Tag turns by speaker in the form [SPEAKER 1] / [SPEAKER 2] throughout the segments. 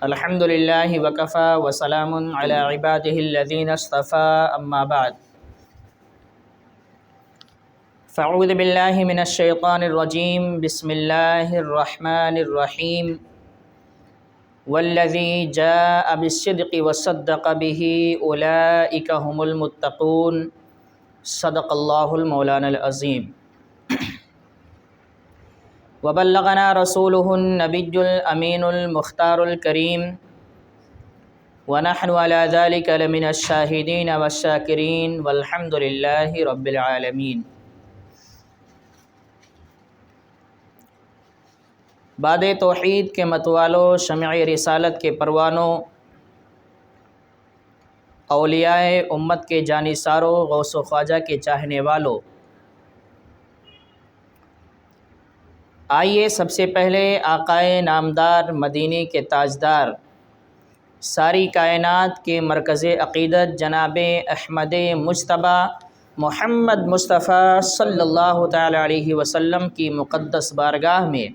[SPEAKER 1] الحمد للہ وکفی وسلام علی عبادہ الذین اصطفی اما بعد فاعوذ باللہ من الشیطان الرجیم بسم اللہ الرحمن الرحیم والذی جاء بالصدق وصدق به اولئک هم المتقون صدق اللہ المولانا العظیم وبلغنا رسوله النبی الامین المختار الکریم ونحن على ذلك لمن الشاہدین والشاکرین والحمد للہ رب العالمین۔ باد توحید کے متوالو، شمع رسالت کے پروانوں، اولیاء امت کے جانثاروں، غوث و خواجہ کے چاہنے والوں، آئیے سب سے پہلے آقائے نامدار، مدینے کے تاجدار، ساری کائنات کے مرکز عقیدت جناب احمد مجتبی محمد مصطفیٰ صلی اللہ تعالی علیہ وسلم کی مقدس بارگاہ میں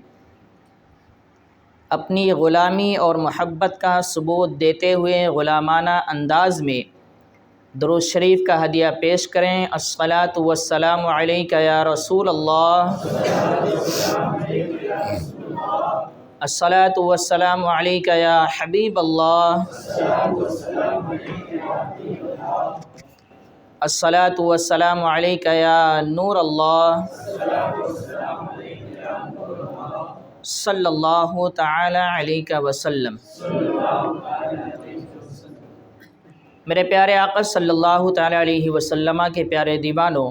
[SPEAKER 1] اپنی غلامی اور محبت کا ثبوت دیتے ہوئے غلامانہ انداز میں درود شریف کا ہدیہ پیش کریں۔ الصلاۃ والسلام علیک یا رسول اللہ، الصلاۃ والسلام علیک یا حبیب اللہ، الصلاۃ والسلام علیک یا نور اللہ، صلی اللہ تعالی علیہ وسلم۔ میرے پیارے آقا صلی اللہ تعالی علیہ وسلم کے پیارے دیوانوں،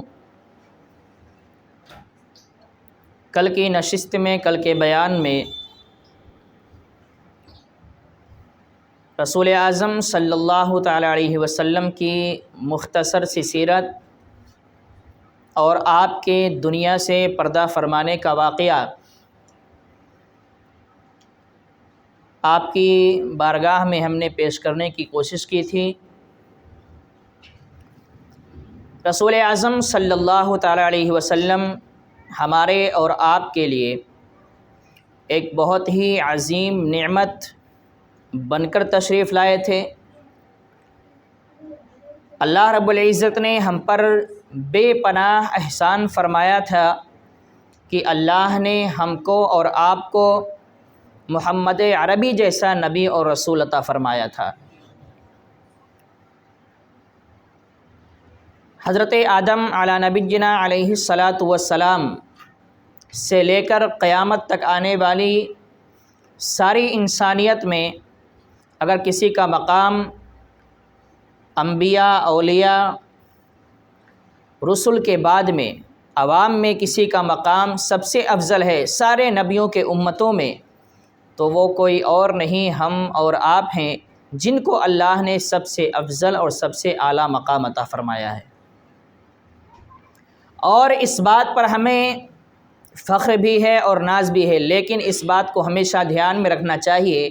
[SPEAKER 1] کل کی نشست میں، کل کے بیان میں رسول اعظم صلی اللہ تعالی علیہ وسلم کی مختصر سی سیرت اور آپ کے دنیا سے پردہ فرمانے کا واقعہ آپ کی بارگاہ میں ہم نے پیش کرنے کی کوشش کی تھی۔ رسول اعظم صلی اللہ تعالی علیہ وسلم ہمارے اور آپ کے لیے ایک بہت ہی عظیم نعمت بن کر تشریف لائے تھے۔ اللہ رب العزت نے ہم پر بے پناہ احسان فرمایا تھا کہ اللہ نے ہم کو اور آپ کو محمد عربی جیسا نبی اور رسول عطا فرمایا تھا۔ حضرت آدم علی نبینا علیہ الصلاۃ والسلام سے لے کر قیامت تک آنے والی ساری انسانیت میں اگر کسی کا مقام انبیاء، اولیاء، رسل کے بعد میں عوام میں کسی کا مقام سب سے افضل ہے سارے نبیوں کے امتوں میں، تو وہ کوئی اور نہیں، ہم اور آپ ہیں جن کو اللہ نے سب سے افضل اور سب سے اعلیٰ مقام عطا فرمایا ہے۔ اور اس بات پر ہمیں فخر بھی ہے اور ناز بھی ہے، لیکن اس بات کو ہمیشہ دھیان میں رکھنا چاہیے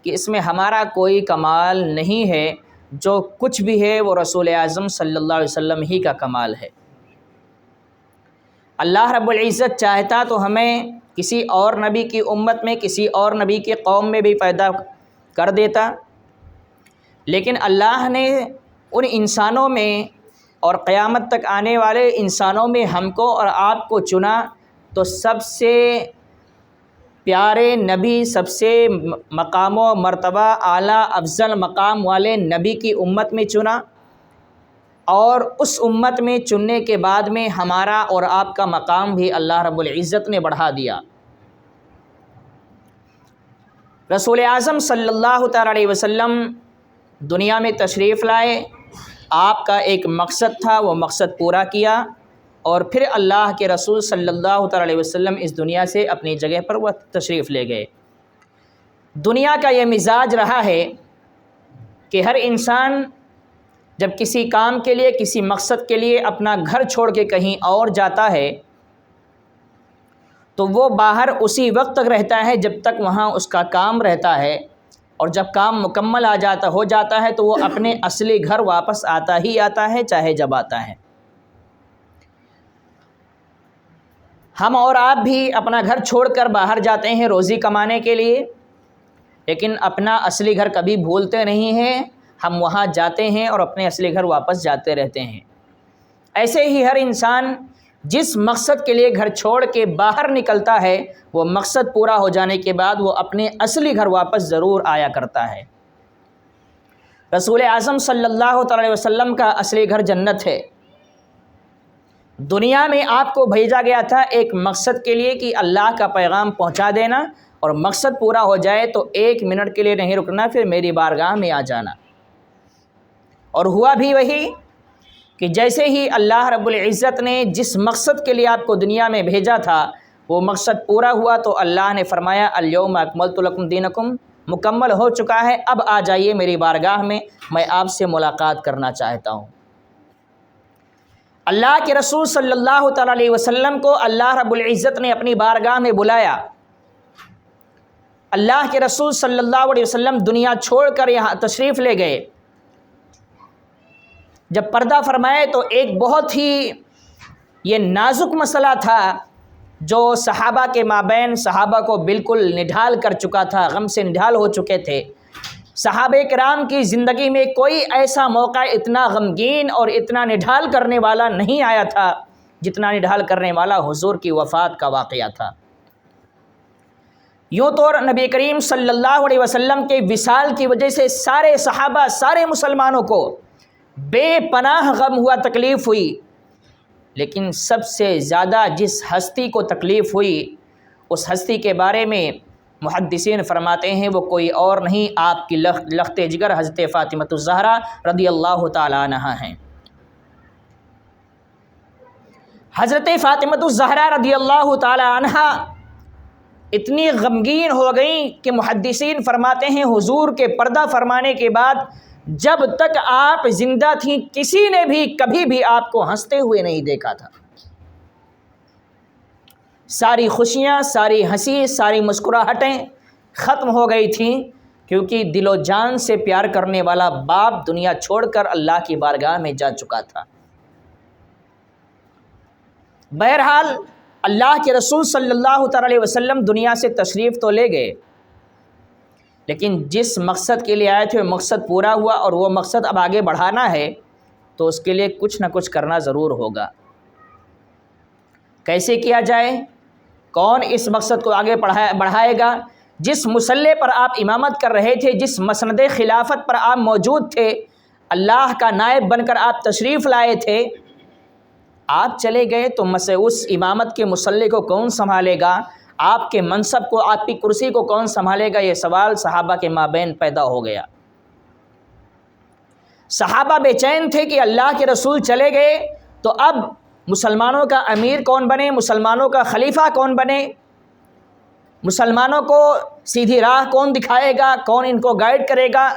[SPEAKER 1] کہ اس میں ہمارا کوئی کمال نہیں ہے، جو کچھ بھی ہے وہ رسول اعظم صلی اللہ علیہ وسلم ہی کا کمال ہے۔ اللہ رب العزت چاہتا تو ہمیں کسی اور نبی کی امت میں، کسی اور نبی کی قوم میں بھی پیدا کر دیتا، لیکن اللہ نے ان انسانوں میں اور قیامت تک آنے والے انسانوں میں ہم کو اور آپ کو چنا، تو سب سے پیارے نبی، سب سے مقام و مرتبہ اعلیٰ افضل مقام والے نبی کی امت میں چنا، اور اس امت میں چننے کے بعد میں ہمارا اور آپ کا مقام بھی اللہ رب العزت نے بڑھا دیا۔ رسول اعظم صلی اللہ تعالی علیہ وسلم دنیا میں تشریف لائے، آپ کا ایک مقصد تھا، وہ مقصد پورا کیا، اور پھر اللہ کے رسول صلی اللہ تعالی علیہ وسلم اس دنیا سے اپنی جگہ پر وہ تشریف لے گئے۔ دنیا کا یہ مزاج رہا ہے کہ ہر انسان جب کسی کام کے لیے، کسی مقصد کے لیے اپنا گھر چھوڑ کے کہیں اور جاتا ہے تو وہ باہر اسی وقت تک رہتا ہے جب تک وہاں اس کا کام رہتا ہے، اور جب کام مکمل ہو جاتا ہے تو وہ اپنے اصلی گھر واپس آتا ہی آتا ہے، چاہے جب آتا ہے۔ ہم اور آپ بھی اپنا گھر چھوڑ کر باہر جاتے ہیں روزی کمانے کے لیے، لیکن اپنا اصلی گھر کبھی بھولتے نہیں ہیں، ہم وہاں جاتے ہیں اور اپنے اصلی گھر واپس جاتے رہتے ہیں۔ ایسے ہی ہر انسان جس مقصد کے لیے گھر چھوڑ کے باہر نکلتا ہے، وہ مقصد پورا ہو جانے کے بعد وہ اپنے اصلی گھر واپس ضرور آیا کرتا ہے۔ رسول اعظم صلی اللہ تعالی علیہ وسلم کا اصلی گھر جنت ہے۔ دنیا میں آپ کو بھیجا گیا تھا ایک مقصد کے لیے کہ اللہ کا پیغام پہنچا دینا، اور مقصد پورا ہو جائے تو 1 منٹ کے لیے نہیں رکنا، پھر میری بارگاہ میں آ جانا۔ اور ہوا بھی وہی کہ جیسے ہی اللہ رب العزت نے جس مقصد کے لیے آپ کو دنیا میں بھیجا تھا وہ مقصد پورا ہوا تو اللہ نے فرمایا الیوم اکملت لکم دینکم، مکمل ہو چکا ہے، اب آ جائیے میری بارگاہ میں آپ سے ملاقات کرنا چاہتا ہوں۔ اللہ کے رسول صلی اللہ تعالی علیہ وسلم کو اللہ رب العزت نے اپنی بارگاہ میں بلایا۔ اللہ کے رسول صلی اللہ علیہ وسلم دنیا چھوڑ کر یہاں تشریف لے گئے۔ جب پردہ فرمائے تو ایک بہت ہی یہ نازک مسئلہ تھا جو صحابہ کے مابین صحابہ کو بالکل نڈھال کر چکا تھا، غم سے نڈھال ہو چکے تھے۔ صحابہ کرام کی زندگی میں کوئی ایسا موقع اتنا غمگین اور اتنا نڈھال کرنے والا نہیں آیا تھا جتنا نڈھال کرنے والا حضور کی وفات کا واقعہ تھا۔ یوں تو نبی کریم صلی اللہ علیہ وسلم کے وصال کی وجہ سے سارے صحابہ، سارے مسلمانوں کو بے پناہ غم ہوا، تکلیف ہوئی، لیکن سب سے زیادہ جس ہستی کو تکلیف ہوئی اس ہستی کے بارے میں محدثین فرماتے ہیں وہ کوئی اور نہیں، آپ کی لخت جگر حضرت فاطمہ الزہرا رضی اللہ تعالی عنہا ہیں۔ حضرت فاطمہ الزہرا رضی اللہ تعالی عنہا اتنی غمگین ہو گئیں کہ محدثین فرماتے ہیں حضور کے پردہ فرمانے کے بعد جب تک آپ زندہ تھیں کسی نے بھی کبھی بھی آپ کو ہنستے ہوئے نہیں دیکھا تھا۔ ساری خوشیاں، ساری ہنسی، ساری مسکراہٹیں ختم ہو گئی تھیں، کیونکہ دل و جان سے پیار کرنے والا باپ دنیا چھوڑ کر اللہ کی بارگاہ میں جا چکا تھا۔ بہرحال اللہ کے رسول صلی اللہ تعالی علیہ وسلم دنیا سے تشریف تو لے گئے، لیکن جس مقصد کے لیے آئے تھے وہ مقصد پورا ہوا، اور وہ مقصد اب آگے بڑھانا ہے تو اس کے لیے کچھ نہ کچھ کرنا ضرور ہوگا۔ کیسے کیا جائے؟ کون اس مقصد کو آگے بڑھائے گا؟ جس مسلح پر آپ امامت کر رہے تھے، جس مسند خلافت پر آپ موجود تھے، اللہ کا نائب بن کر آپ تشریف لائے تھے، آپ چلے گئے تو اس امامت کے مسلح کو کون سنبھالے گا؟ آپ کے منصب کو، آپ کی کرسی کو کون سنبھالے گا؟ یہ سوال صحابہ کے مابین پیدا ہو گیا۔ صحابہ بے چین تھے کہ اللہ کے رسول چلے گئے تو اب مسلمانوں کا امیر کون بنے، مسلمانوں کا خلیفہ کون بنے، مسلمانوں کو سیدھی راہ کون دکھائے گا، کون ان کو گائیڈ کرے گا،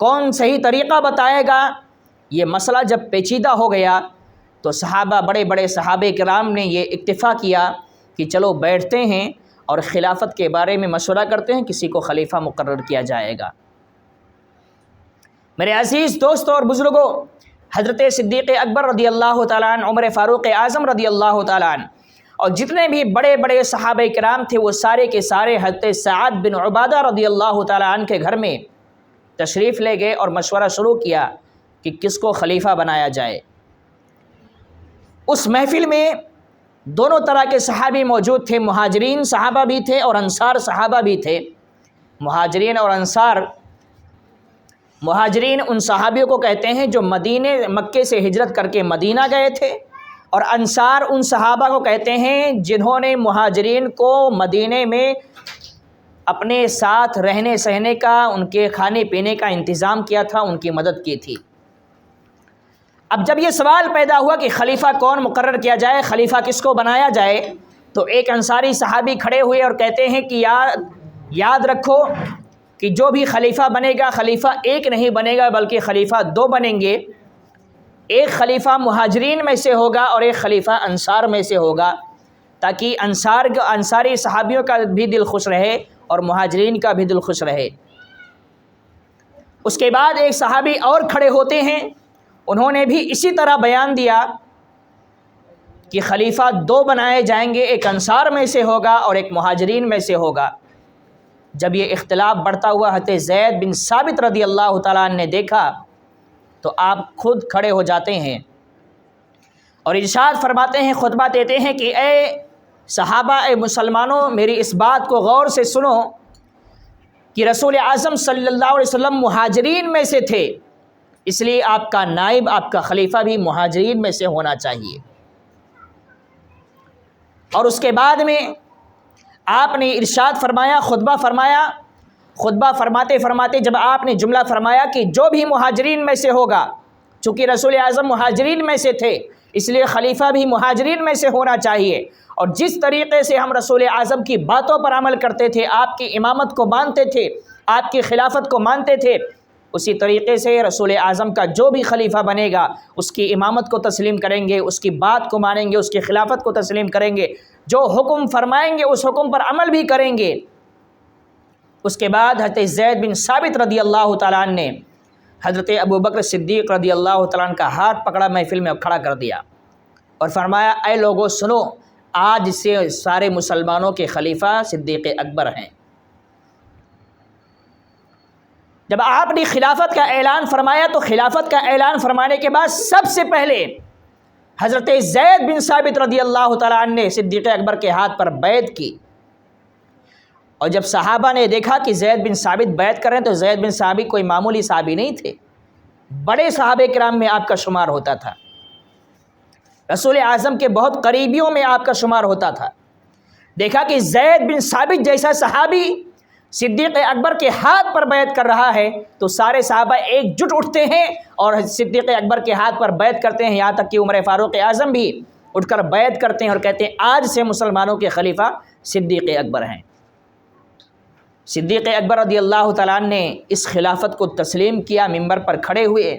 [SPEAKER 1] کون صحیح طریقہ بتائے گا؟ یہ مسئلہ جب پیچیدہ ہو گیا تو صحابہ، بڑے بڑے صحابہ کرام نے یہ اتفاق کیا کہ چلو بیٹھتے ہیں اور خلافت کے بارے میں مشورہ کرتے ہیں، کسی کو خلیفہ مقرر کیا جائے گا۔ میرے عزیز دوستوں اور بزرگوں، حضرت صدیق اکبر رضی اللہ تعالیٰ عنہ، عمر فاروق اعظم رضی اللہ تعالیٰ عنہ، اور جتنے بھی بڑے بڑے صحابہ کرام تھے وہ سارے کے سارے حضرت سعد بن عبادہ رضی اللہ تعالیٰ عنہ کے گھر میں تشریف لے گئے اور مشورہ شروع کیا کہ کس کو خلیفہ بنایا جائے۔ اس محفل میں دونوں طرح کے صحابی موجود تھے، مہاجرین صحابہ بھی تھے اور انصار صحابہ بھی تھے۔ مہاجرین اور انصار، مہاجرین ان صحابیوں کو کہتے ہیں جو مکے سے ہجرت کر کے مدینہ گئے تھے، اور انصار ان صحابہ کو کہتے ہیں جنہوں نے مہاجرین کو مدینے میں اپنے ساتھ رہنے سہنے کا، ان کے کھانے پینے کا انتظام کیا تھا، ان کی مدد کی تھی۔ اب جب یہ سوال پیدا ہوا کہ خلیفہ کون مقرر کیا جائے، خلیفہ کس کو بنایا جائے، تو ایک انصاری صحابی کھڑے ہوئے اور کہتے ہیں کہ یاد رکھو کہ جو بھی خلیفہ بنے گا، خلیفہ ایک نہیں بنے گا بلکہ خلیفہ 2 بنیں گے۔ ایک خلیفہ مہاجرین میں سے ہوگا اور ایک خلیفہ انصار میں سے ہوگا، تاکہ انصاری صحابیوں کا بھی دل خوش رہے اور مہاجرین کا بھی دل خوش رہے۔ اس کے بعد ایک صحابی اور کھڑے ہوتے ہیں، انہوں نے بھی اسی طرح بیان دیا کہ خلیفہ 2 بنائے جائیں گے، ایک انصار میں سے ہوگا اور ایک مہاجرین میں سے ہوگا۔ جب یہ اختلاف بڑھتا ہوا حضرت زید بن ثابت رضی اللہ تعالیٰ عنہ نے دیکھا تو آپ خود کھڑے ہو جاتے ہیں اور ارشاد فرماتے ہیں، خطبہ دیتے ہیں کہ اے صحابہ، اے مسلمانوں، میری اس بات کو غور سے سنو کہ رسول اعظم صلی اللہ علیہ وسلم مہاجرین میں سے تھے، اس لیے آپ کا نائب، آپ کا خلیفہ بھی مہاجرین میں سے ہونا چاہیے۔ اور اس کے بعد میں آپ نے ارشاد فرمایا، خطبہ فرماتے فرماتے جب آپ نے جملہ فرمایا کہ جو بھی مہاجرین میں سے ہوگا، چونکہ رسول اعظم مہاجرین میں سے تھے اس لیے خلیفہ بھی مہاجرین میں سے ہونا چاہیے، اور جس طریقے سے ہم رسول اعظم کی باتوں پر عمل کرتے تھے، آپ کی امامت کو مانتے تھے، آپ کی خلافت کو مانتے تھے، اسی طریقے سے رسول اعظم کا جو بھی خلیفہ بنے گا اس کی امامت کو تسلیم کریں گے، اس کی بات کو مانیں گے، اس کی خلافت کو تسلیم کریں گے، جو حکم فرمائیں گے اس حکم پر عمل بھی کریں گے۔ اس کے بعد حضرت زید بن ثابت رضی اللہ تعالیٰ عنہ نے حضرت ابوبکر صدیق رضی اللہ تعالیٰ عنہ کا ہاتھ پکڑا، محفل میں کھڑا کر دیا اور فرمایا، اے لوگو سنو، آج سے سارے مسلمانوں کے خلیفہ صدیق اکبر ہیں۔ جب آپ نے خلافت کا اعلان فرمایا تو خلافت کا اعلان فرمانے کے بعد سب سے پہلے حضرت زید بن ثابت رضی اللہ تعالیٰ عنہ نے صدیق اکبر کے ہاتھ پر بیعت کی، اور جب صحابہ نے دیکھا کہ زید بن ثابت بیعت کر رہے ہیں تو زید بن ثابت کوئی معمولی صحابی نہیں تھے، بڑے صحابہ کرام میں آپ کا شمار ہوتا تھا، رسول اعظم کے بہت قریبیوں میں آپ کا شمار ہوتا تھا۔ دیکھا کہ زید بن ثابت جیسا صحابی صدیق اکبر کے ہاتھ پر بیعت کر رہا ہے تو سارے صحابہ ایک جٹ اٹھتے ہیں اور صدیق اکبر کے ہاتھ پر بیعت کرتے ہیں، یہاں تک کہ عمر فاروق اعظم بھی اٹھ کر بیعت کرتے ہیں اور کہتے ہیں آج سے مسلمانوں کے خلیفہ صدیق اکبر ہیں۔ صدیق اکبر رضی اللہ تعالیٰ عنہ نے اس خلافت کو تسلیم کیا، منبر پر کھڑے ہوئے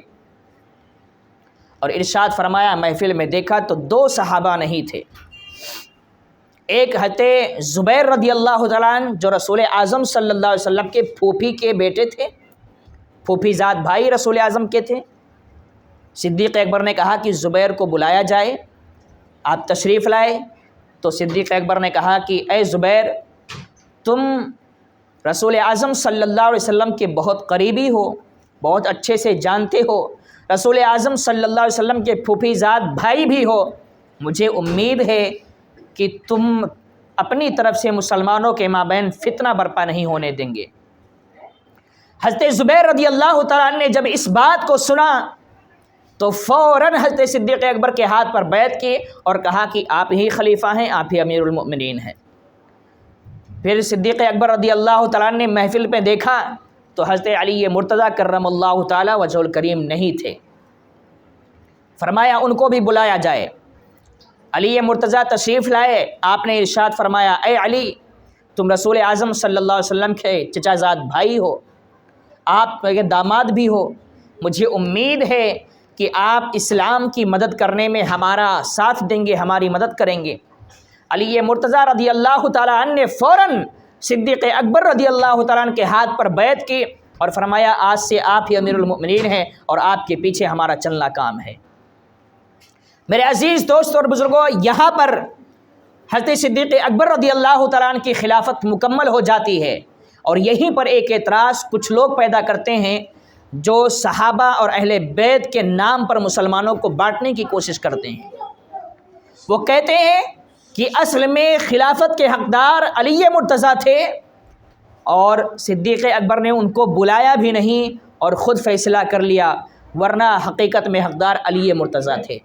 [SPEAKER 1] اور ارشاد فرمایا، محفل میں دیکھا تو دو صحابہ نہیں تھے، ایک حضرت زبیر رضی اللہ تعالیٰ عنہ جو رسول اعظم صلی اللہ علیہ وسلم کے پھوپھی کے بیٹے تھے، پھوپھی زاد بھائی رسول اعظم کے تھے۔ صدیق اکبر نے کہا کہ زبیر کو بلایا جائے، آپ تشریف لائے تو صدیق اکبر نے کہا کہ اے زبیر، تم رسول اعظم صلی اللہ علیہ وسلم کے بہت قریبی ہو، بہت اچھے سے جانتے ہو، رسول اعظم صلی اللہ علیہ وسلم کے پھوپھی زاد بھائی بھی ہو، مجھے امید ہے کہ تم اپنی طرف سے مسلمانوں کے مابین فتنہ برپا نہیں ہونے دیں گے۔ حضرت زبیر رضی اللہ تعالیٰ عنہ نے جب اس بات کو سنا تو فوراً حضرت صدیق اکبر کے ہاتھ پر بیعت کی اور کہا کہ آپ ہی خلیفہ ہیں، آپ ہی امیر المؤمنین ہیں۔ پھر صدیق اکبر رضی اللہ تعالیٰ عنہ نے محفل پہ دیکھا تو حضرت علی مرتضیٰ کرم اللہ تعالیٰ وجہ الکریم نہیں تھے، فرمایا ان کو بھی بلایا جائے۔ علی مرتضیٰ تشریف لائے، آپ نے ارشاد فرمایا، اے علی، تم رسول اعظم صلی اللہ علیہ وسلم کے چچا زاد بھائی ہو، آپ کے داماد بھی ہو، مجھے امید ہے کہ آپ اسلام کی مدد کرنے میں ہمارا ساتھ دیں گے، ہماری مدد کریں گے۔ علی مرتضیٰ رضی اللہ تعالیٰ عنہ نے فوراً صدیق اکبر رضی اللہ تعالیٰ عنہ کے ہاتھ پر بیعت کی اور فرمایا آج سے آپ ہی امیر المؤمنین ہیں اور آپ کے پیچھے ہمارا چلنا کام ہے۔ میرے عزیز دوست اور بزرگوں، یہاں پر حضرت صدیق اکبر رضی اللہ تعالیٰ عنہ کی خلافت مکمل ہو جاتی ہے، اور یہیں پر ایک اعتراض کچھ لوگ پیدا کرتے ہیں جو صحابہ اور اہل بیت کے نام پر مسلمانوں کو بانٹنے کی کوشش کرتے ہیں۔ وہ کہتے ہیں کہ اصل میں خلافت کے حقدار علی مرتضیٰ تھے اور صدیق اکبر نے ان کو بلایا بھی نہیں اور خود فیصلہ کر لیا، ورنہ حقیقت میں حقدار علی مرتضیٰ تھے۔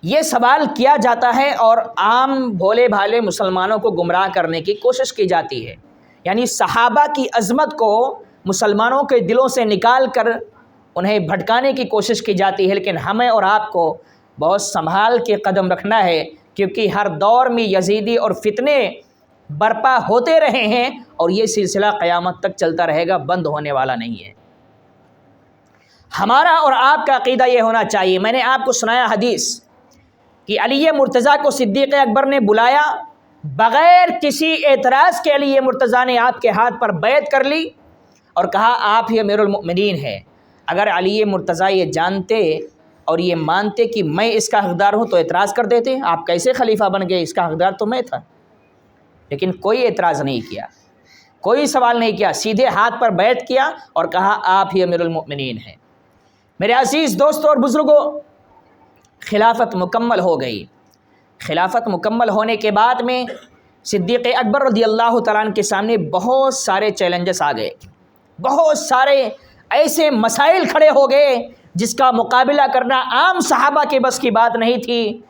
[SPEAKER 1] یہ سوال کیا جاتا ہے اور عام بھولے بھالے مسلمانوں کو گمراہ کرنے کی کوشش کی جاتی ہے، یعنی صحابہ کی عظمت کو مسلمانوں کے دلوں سے نکال کر انہیں بھٹکانے کی کوشش کی جاتی ہے، لیکن ہمیں اور آپ کو بہت سنبھال کے قدم رکھنا ہے، کیونکہ ہر دور میں یزیدی اور فتنے برپا ہوتے رہے ہیں اور یہ سلسلہ قیامت تک چلتا رہے گا، بند ہونے والا نہیں ہے۔ ہمارا اور آپ کا عقیدہ یہ ہونا چاہیے۔ میں نے آپ کو سنایا حدیث کہ علی مرتضیٰ کو صدیق اکبر نے بلایا، بغیر کسی اعتراض کے علی مرتضیٰ نے آپ کے ہاتھ پر بیعت کر لی اور کہا آپ ہی امیر المؤمنین ہیں۔ اگر علی مرتضیٰ یہ جانتے اور یہ مانتے کہ میں اس کا حقدار ہوں تو اعتراض کر دیتے، آپ کیسے خلیفہ بن گئے، اس کا حقدار تو میں تھا۔ لیکن کوئی اعتراض نہیں کیا، کوئی سوال نہیں کیا، سیدھے ہاتھ پر بیعت کیا اور کہا آپ ہی امیر المؤمنین ہیں۔ میرے عزیز دوستوں اور بزرگوں، خلافت مکمل ہو گئی۔ خلافت مکمل ہونے کے بعد میں صدیق اکبر رضی اللہ تعالیٰ عنہ کے سامنے بہت سارے چیلنجز آ گئے، بہت سارے ایسے مسائل کھڑے ہو گئے جس کا مقابلہ کرنا عام صحابہ کے بس کی بات نہیں تھی۔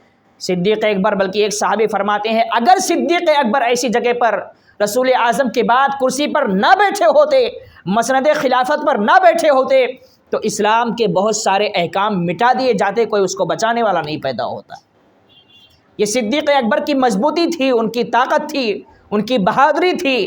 [SPEAKER 1] صدیق اکبر، بلکہ ایک صحابی فرماتے ہیں اگر صدیق اکبر ایسی جگہ پر رسول اعظم کے بعد کرسی پر نہ بیٹھے ہوتے، مسند خلافت پر نہ بیٹھے ہوتے، تو اسلام کے بہت سارے احکام مٹا دیے جاتے، کوئی اس کو بچانے والا نہیں پیدا ہوتا۔ یہ صدیق اکبر کی مضبوطی تھی، ان کی طاقت تھی، ان کی بہادری تھی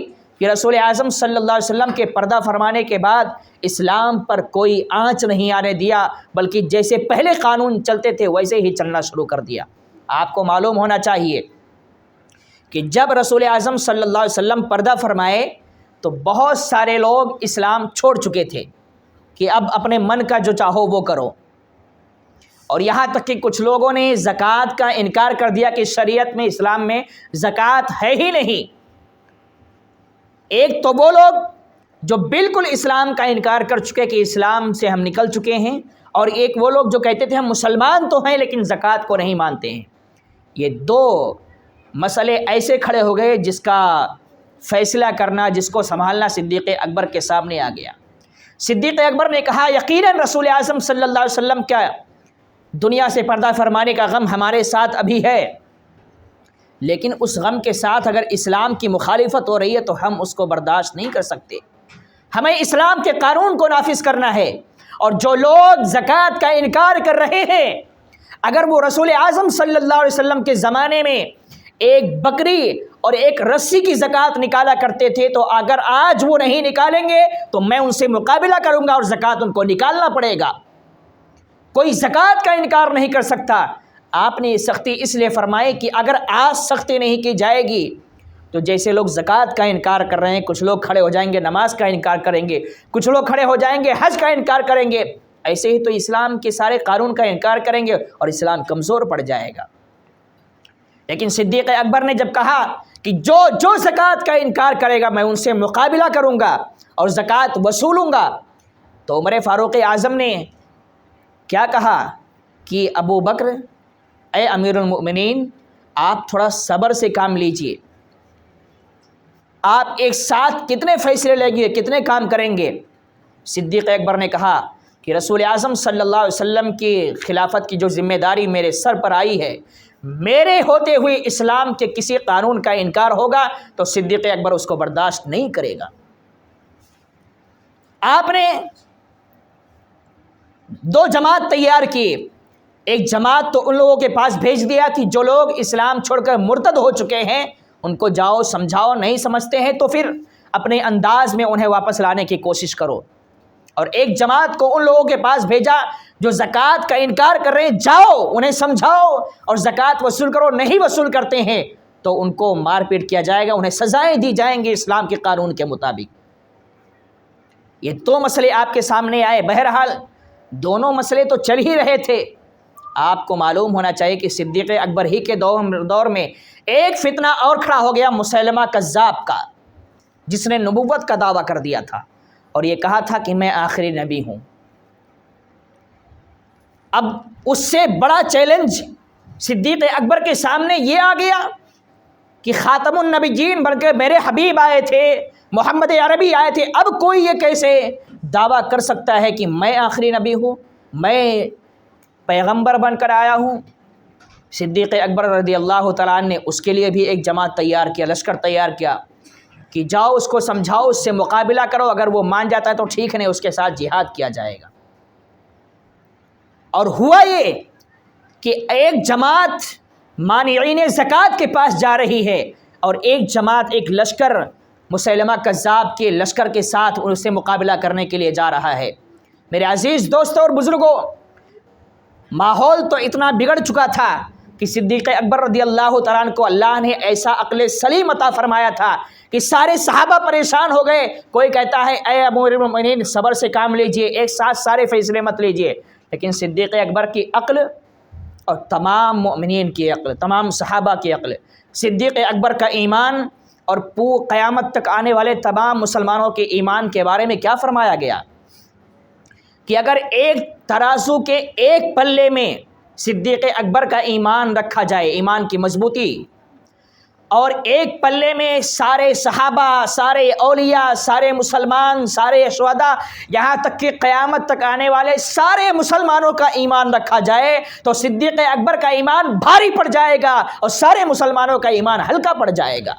[SPEAKER 1] کہ رسول اعظم صلی اللہ علیہ وسلم کے پردہ فرمانے کے بعد اسلام پر کوئی آنچ نہیں آنے دیا، بلکہ جیسے پہلے قانون چلتے تھے ویسے ہی چلنا شروع کر دیا۔ آپ کو معلوم ہونا چاہیے کہ جب رسول اعظم صلی اللہ علیہ وسلم پردہ فرمائے تو بہت سارے لوگ اسلام چھوڑ چکے تھے کہ اب اپنے من کا جو چاہو وہ کرو، اور یہاں تک کہ کچھ لوگوں نے زکوٰۃ کا انکار کر دیا کہ شریعت میں، اسلام میں زکوٰۃ ہے ہی نہیں۔ ایک تو وہ لوگ جو بالکل اسلام کا انکار کر چکے کہ اسلام سے ہم نکل چکے ہیں، اور ایک وہ لوگ جو کہتے تھے ہم مسلمان تو ہیں لیکن زکوٰۃ کو نہیں مانتے ہیں۔ یہ دو مسئلے ایسے کھڑے ہو گئے جس کا فیصلہ کرنا، جس کو سنبھالنا صدیق اکبر کے سامنے آ گیا۔ صدیق اکبر نے کہا یقیناً رسول اعظم صلی اللہ علیہ وسلم کا دنیا سے پردہ فرمانے کا غم ہمارے ساتھ ابھی ہے، لیکن اس غم کے ساتھ اگر اسلام کی مخالفت ہو رہی ہے تو ہم اس کو برداشت نہیں کر سکتے۔ ہمیں اسلام کے قانون کو نافذ کرنا ہے، اور جو لوگ زکوٰۃ کا انکار کر رہے ہیں، اگر وہ رسول اعظم صلی اللہ علیہ وسلم کے زمانے میں ایک بکری اور ایک رسی کی زکوٰۃ نکالا کرتے تھے، تو اگر آج وہ نہیں نکالیں گے تو میں ان سے مقابلہ کروں گا اور زکوٰۃ ان کو نکالنا پڑے گا۔ کوئی زکوٰۃ کا انکار نہیں کر سکتا۔ آپ نے سختی اس لیے فرمائی کہ اگر آج سختی نہیں کی جائے گی تو جیسے لوگ زکوٰۃ کا انکار کر رہے ہیں، کچھ لوگ کھڑے ہو جائیں گے نماز کا انکار کریں گے، کچھ لوگ کھڑے ہو جائیں گے حج کا انکار کریں گے، ایسے ہی تو اسلام کے سارے قانون کا انکار کریں گے اور اسلام کمزور پڑ جائے گا۔ لیکن صدیق اکبر نے جب کہا کہ جو زکوٰۃ کا انکار کرے گا میں ان سے مقابلہ کروں گا اور زکوٰۃ وصولوں گا، تو عمر فاروق اعظم نے کیا کہا کہ ابو بکر، اے امیر المؤمنین، آپ تھوڑا صبر سے کام لیجئے، آپ ایک ساتھ کتنے فیصلے لیں گے، کتنے کام کریں گے؟ صدیق اکبر نے کہا کہ رسول اعظم صلی اللہ علیہ وسلم کی خلافت کی جو ذمہ داری میرے سر پر آئی ہے، میرے ہوتے ہوئے اسلام کے کسی قانون کا انکار ہوگا تو صدیق اکبر اس کو برداشت نہیں کرے گا۔ آپ نے دو جماعت تیار کی، ایک جماعت تو ان لوگوں کے پاس بھیج دیا کہ جو لوگ اسلام چھوڑ کر مرتد ہو چکے ہیں ان کو جاؤ سمجھاؤ، نہیں سمجھتے ہیں تو پھر اپنے انداز میں انہیں واپس لانے کی کوشش کرو، اور ایک جماعت کو ان لوگوں کے پاس بھیجا جو زکوٰۃ کا انکار کر رہے ہیں، جاؤ انہیں سمجھاؤ اور زکوٰۃ وصول کرو، نہیں وصول کرتے ہیں تو ان کو مار پیٹ کیا جائے گا، انہیں سزائیں دی جائیں گی اسلام کے قانون کے مطابق۔ یہ دو مسئلے آپ کے سامنے آئے۔ بہرحال دونوں مسئلے تو چل ہی رہے تھے۔ آپ کو معلوم ہونا چاہیے کہ صدیق اکبر ہی کے دور میں ایک فتنہ اور کھڑا ہو گیا مسیلمہ کذاب کا، جس نے نبوت کا دعویٰ کر دیا تھا اور یہ کہا تھا کہ میں آخری نبی ہوں۔ اب اس سے بڑا چیلنج صدیق اکبر کے سامنے یہ آ گیا کہ خاتم النبیین بن کے میرے حبیب آئے تھے، محمد عربی آئے تھے، اب کوئی یہ کیسے دعویٰ کر سکتا ہے کہ میں آخری نبی ہوں، میں پیغمبر بن کر آیا ہوں؟ صدیق اکبر رضی اللہ تعالیٰ عنہ نے اس کے لیے بھی ایک جماعت تیار کیا، لشکر تیار کیا کہ جاؤ اس کو سمجھاؤ، اس سے مقابلہ کرو، اگر وہ مان جاتا ہے تو ٹھیک ہے، اس کے ساتھ جہاد کیا جائے گا۔ اور ہوا یہ کہ ایک جماعت مانعین زکوٰۃ کے پاس جا رہی ہے اور ایک جماعت، ایک لشکر مسیلمہ کذاب کے لشکر کے ساتھ اس سے مقابلہ کرنے کے لیے جا رہا ہے۔ میرے عزیز دوستوں اور بزرگوں، ماحول تو اتنا بگڑ چکا تھا کہ صدیق اکبر رضی اللہ تعالیٰ عنہ کو اللہ نے ایسا عقل سلیم عطا فرمایا تھا کہ سارے صحابہ پریشان ہو گئے۔ کوئی کہتا ہے اے امیر المؤمنین صبر سے کام لیجئے، ایک ساتھ سارے فیصلے مت لیجئے، لیکن صدیق اکبر کی عقل اور تمام مؤمنین کی عقل، تمام صحابہ کی عقل، صدیق اکبر کا ایمان اور قیامت تک آنے والے تمام مسلمانوں کے ایمان کے بارے میں کیا فرمایا گیا کہ اگر ایک ترازو کے ایک پلے میں صدیق اکبر کا ایمان رکھا جائے، ایمان کی مضبوطی، اور ایک پلے میں سارے صحابہ، سارے اولیاء، سارے مسلمان، سارے شہداء، یہاں تک کہ قیامت تک آنے والے سارے مسلمانوں کا ایمان رکھا جائے تو صدیق اکبر کا ایمان بھاری پڑ جائے گا اور سارے مسلمانوں کا ایمان ہلکا پڑ جائے گا۔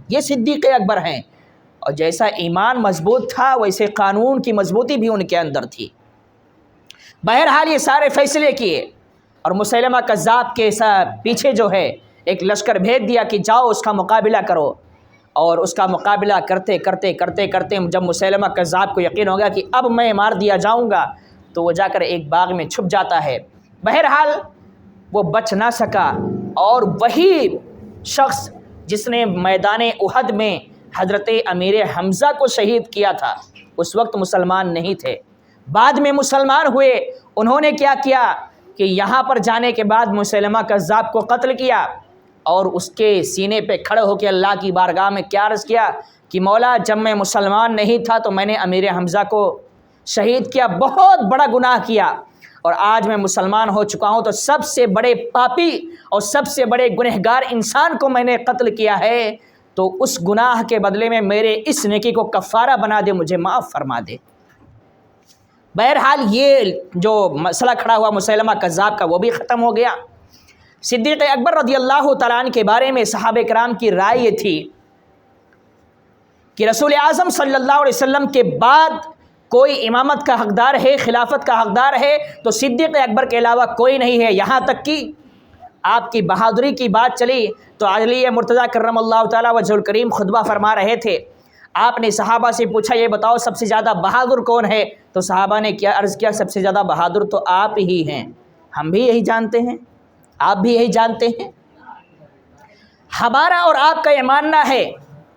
[SPEAKER 1] یہ صدیق اکبر ہیں، اور جیسا ایمان مضبوط تھا ویسے قانون کی مضبوطی بھی ان کے اندر تھی۔ بہرحال یہ سارے فیصلے کیے اور مسیلمہ کذاب کے پیچھے جو ہے ایک لشکر بھیج دیا کہ جاؤ اس کا مقابلہ کرو، اور اس کا مقابلہ کرتے کرتے کرتے کرتے جب مسیلمہ کذاب کو یقین ہو گیا کہ اب میں مار دیا جاؤں گا تو وہ جا کر ایک باغ میں چھپ جاتا ہے۔ بہرحال وہ بچ نہ سکا، اور وہی شخص جس نے میدان احد میں حضرت امیر حمزہ کو شہید کیا تھا اس وقت مسلمان نہیں تھے، بعد میں مسلمان ہوئے۔ انہوں نے کیا کیا کہ یہاں پر جانے کے بعد مسیلمہ کذاب کو قتل کیا، اور اس کے سینے پہ کھڑے ہو کے اللہ کی بارگاہ میں کیا عرض کیا کہ مولا جب میں مسلمان نہیں تھا تو میں نے امیر حمزہ کو شہید کیا، بہت بڑا گناہ کیا، اور آج میں مسلمان ہو چکا ہوں تو سب سے بڑے پاپی اور سب سے بڑے گنہگار انسان کو میں نے قتل کیا ہے، تو اس گناہ کے بدلے میں میرے اس نیکی کو کفارہ بنا دے، مجھے معاف فرما دے۔ بہرحال یہ جو مسئلہ کھڑا ہوا مسیلمہ کذاب کا وہ بھی ختم ہو گیا۔ صدیق اکبر رضی اللہ تعالیٰ عنہ کے بارے میں صحابہ کرام کی رائے یہ تھی کہ رسول اعظم صلی اللہ علیہ وسلم کے بعد کوئی امامت کا حقدار ہے، خلافت کا حقدار ہے تو صدیق اکبر کے علاوہ کوئی نہیں ہے۔ یہاں تک کہ آپ کی بہادری کی بات چلی تو علی مرتضیٰ کرم اللہ تعالیٰ وجہ الکریم خطبہ فرما رہے تھے، آپ نے صحابہ سے پوچھا یہ بتاؤ سب سے زیادہ بہادر کون ہے؟ تو صحابہ نے کیا عرض کیا سب سے زیادہ بہادر تو آپ ہی ہیں، ہم بھی یہی جانتے ہیں، آپ بھی یہی جانتے ہیں۔ ہمارا اور آپ کا یہ ماننا ہے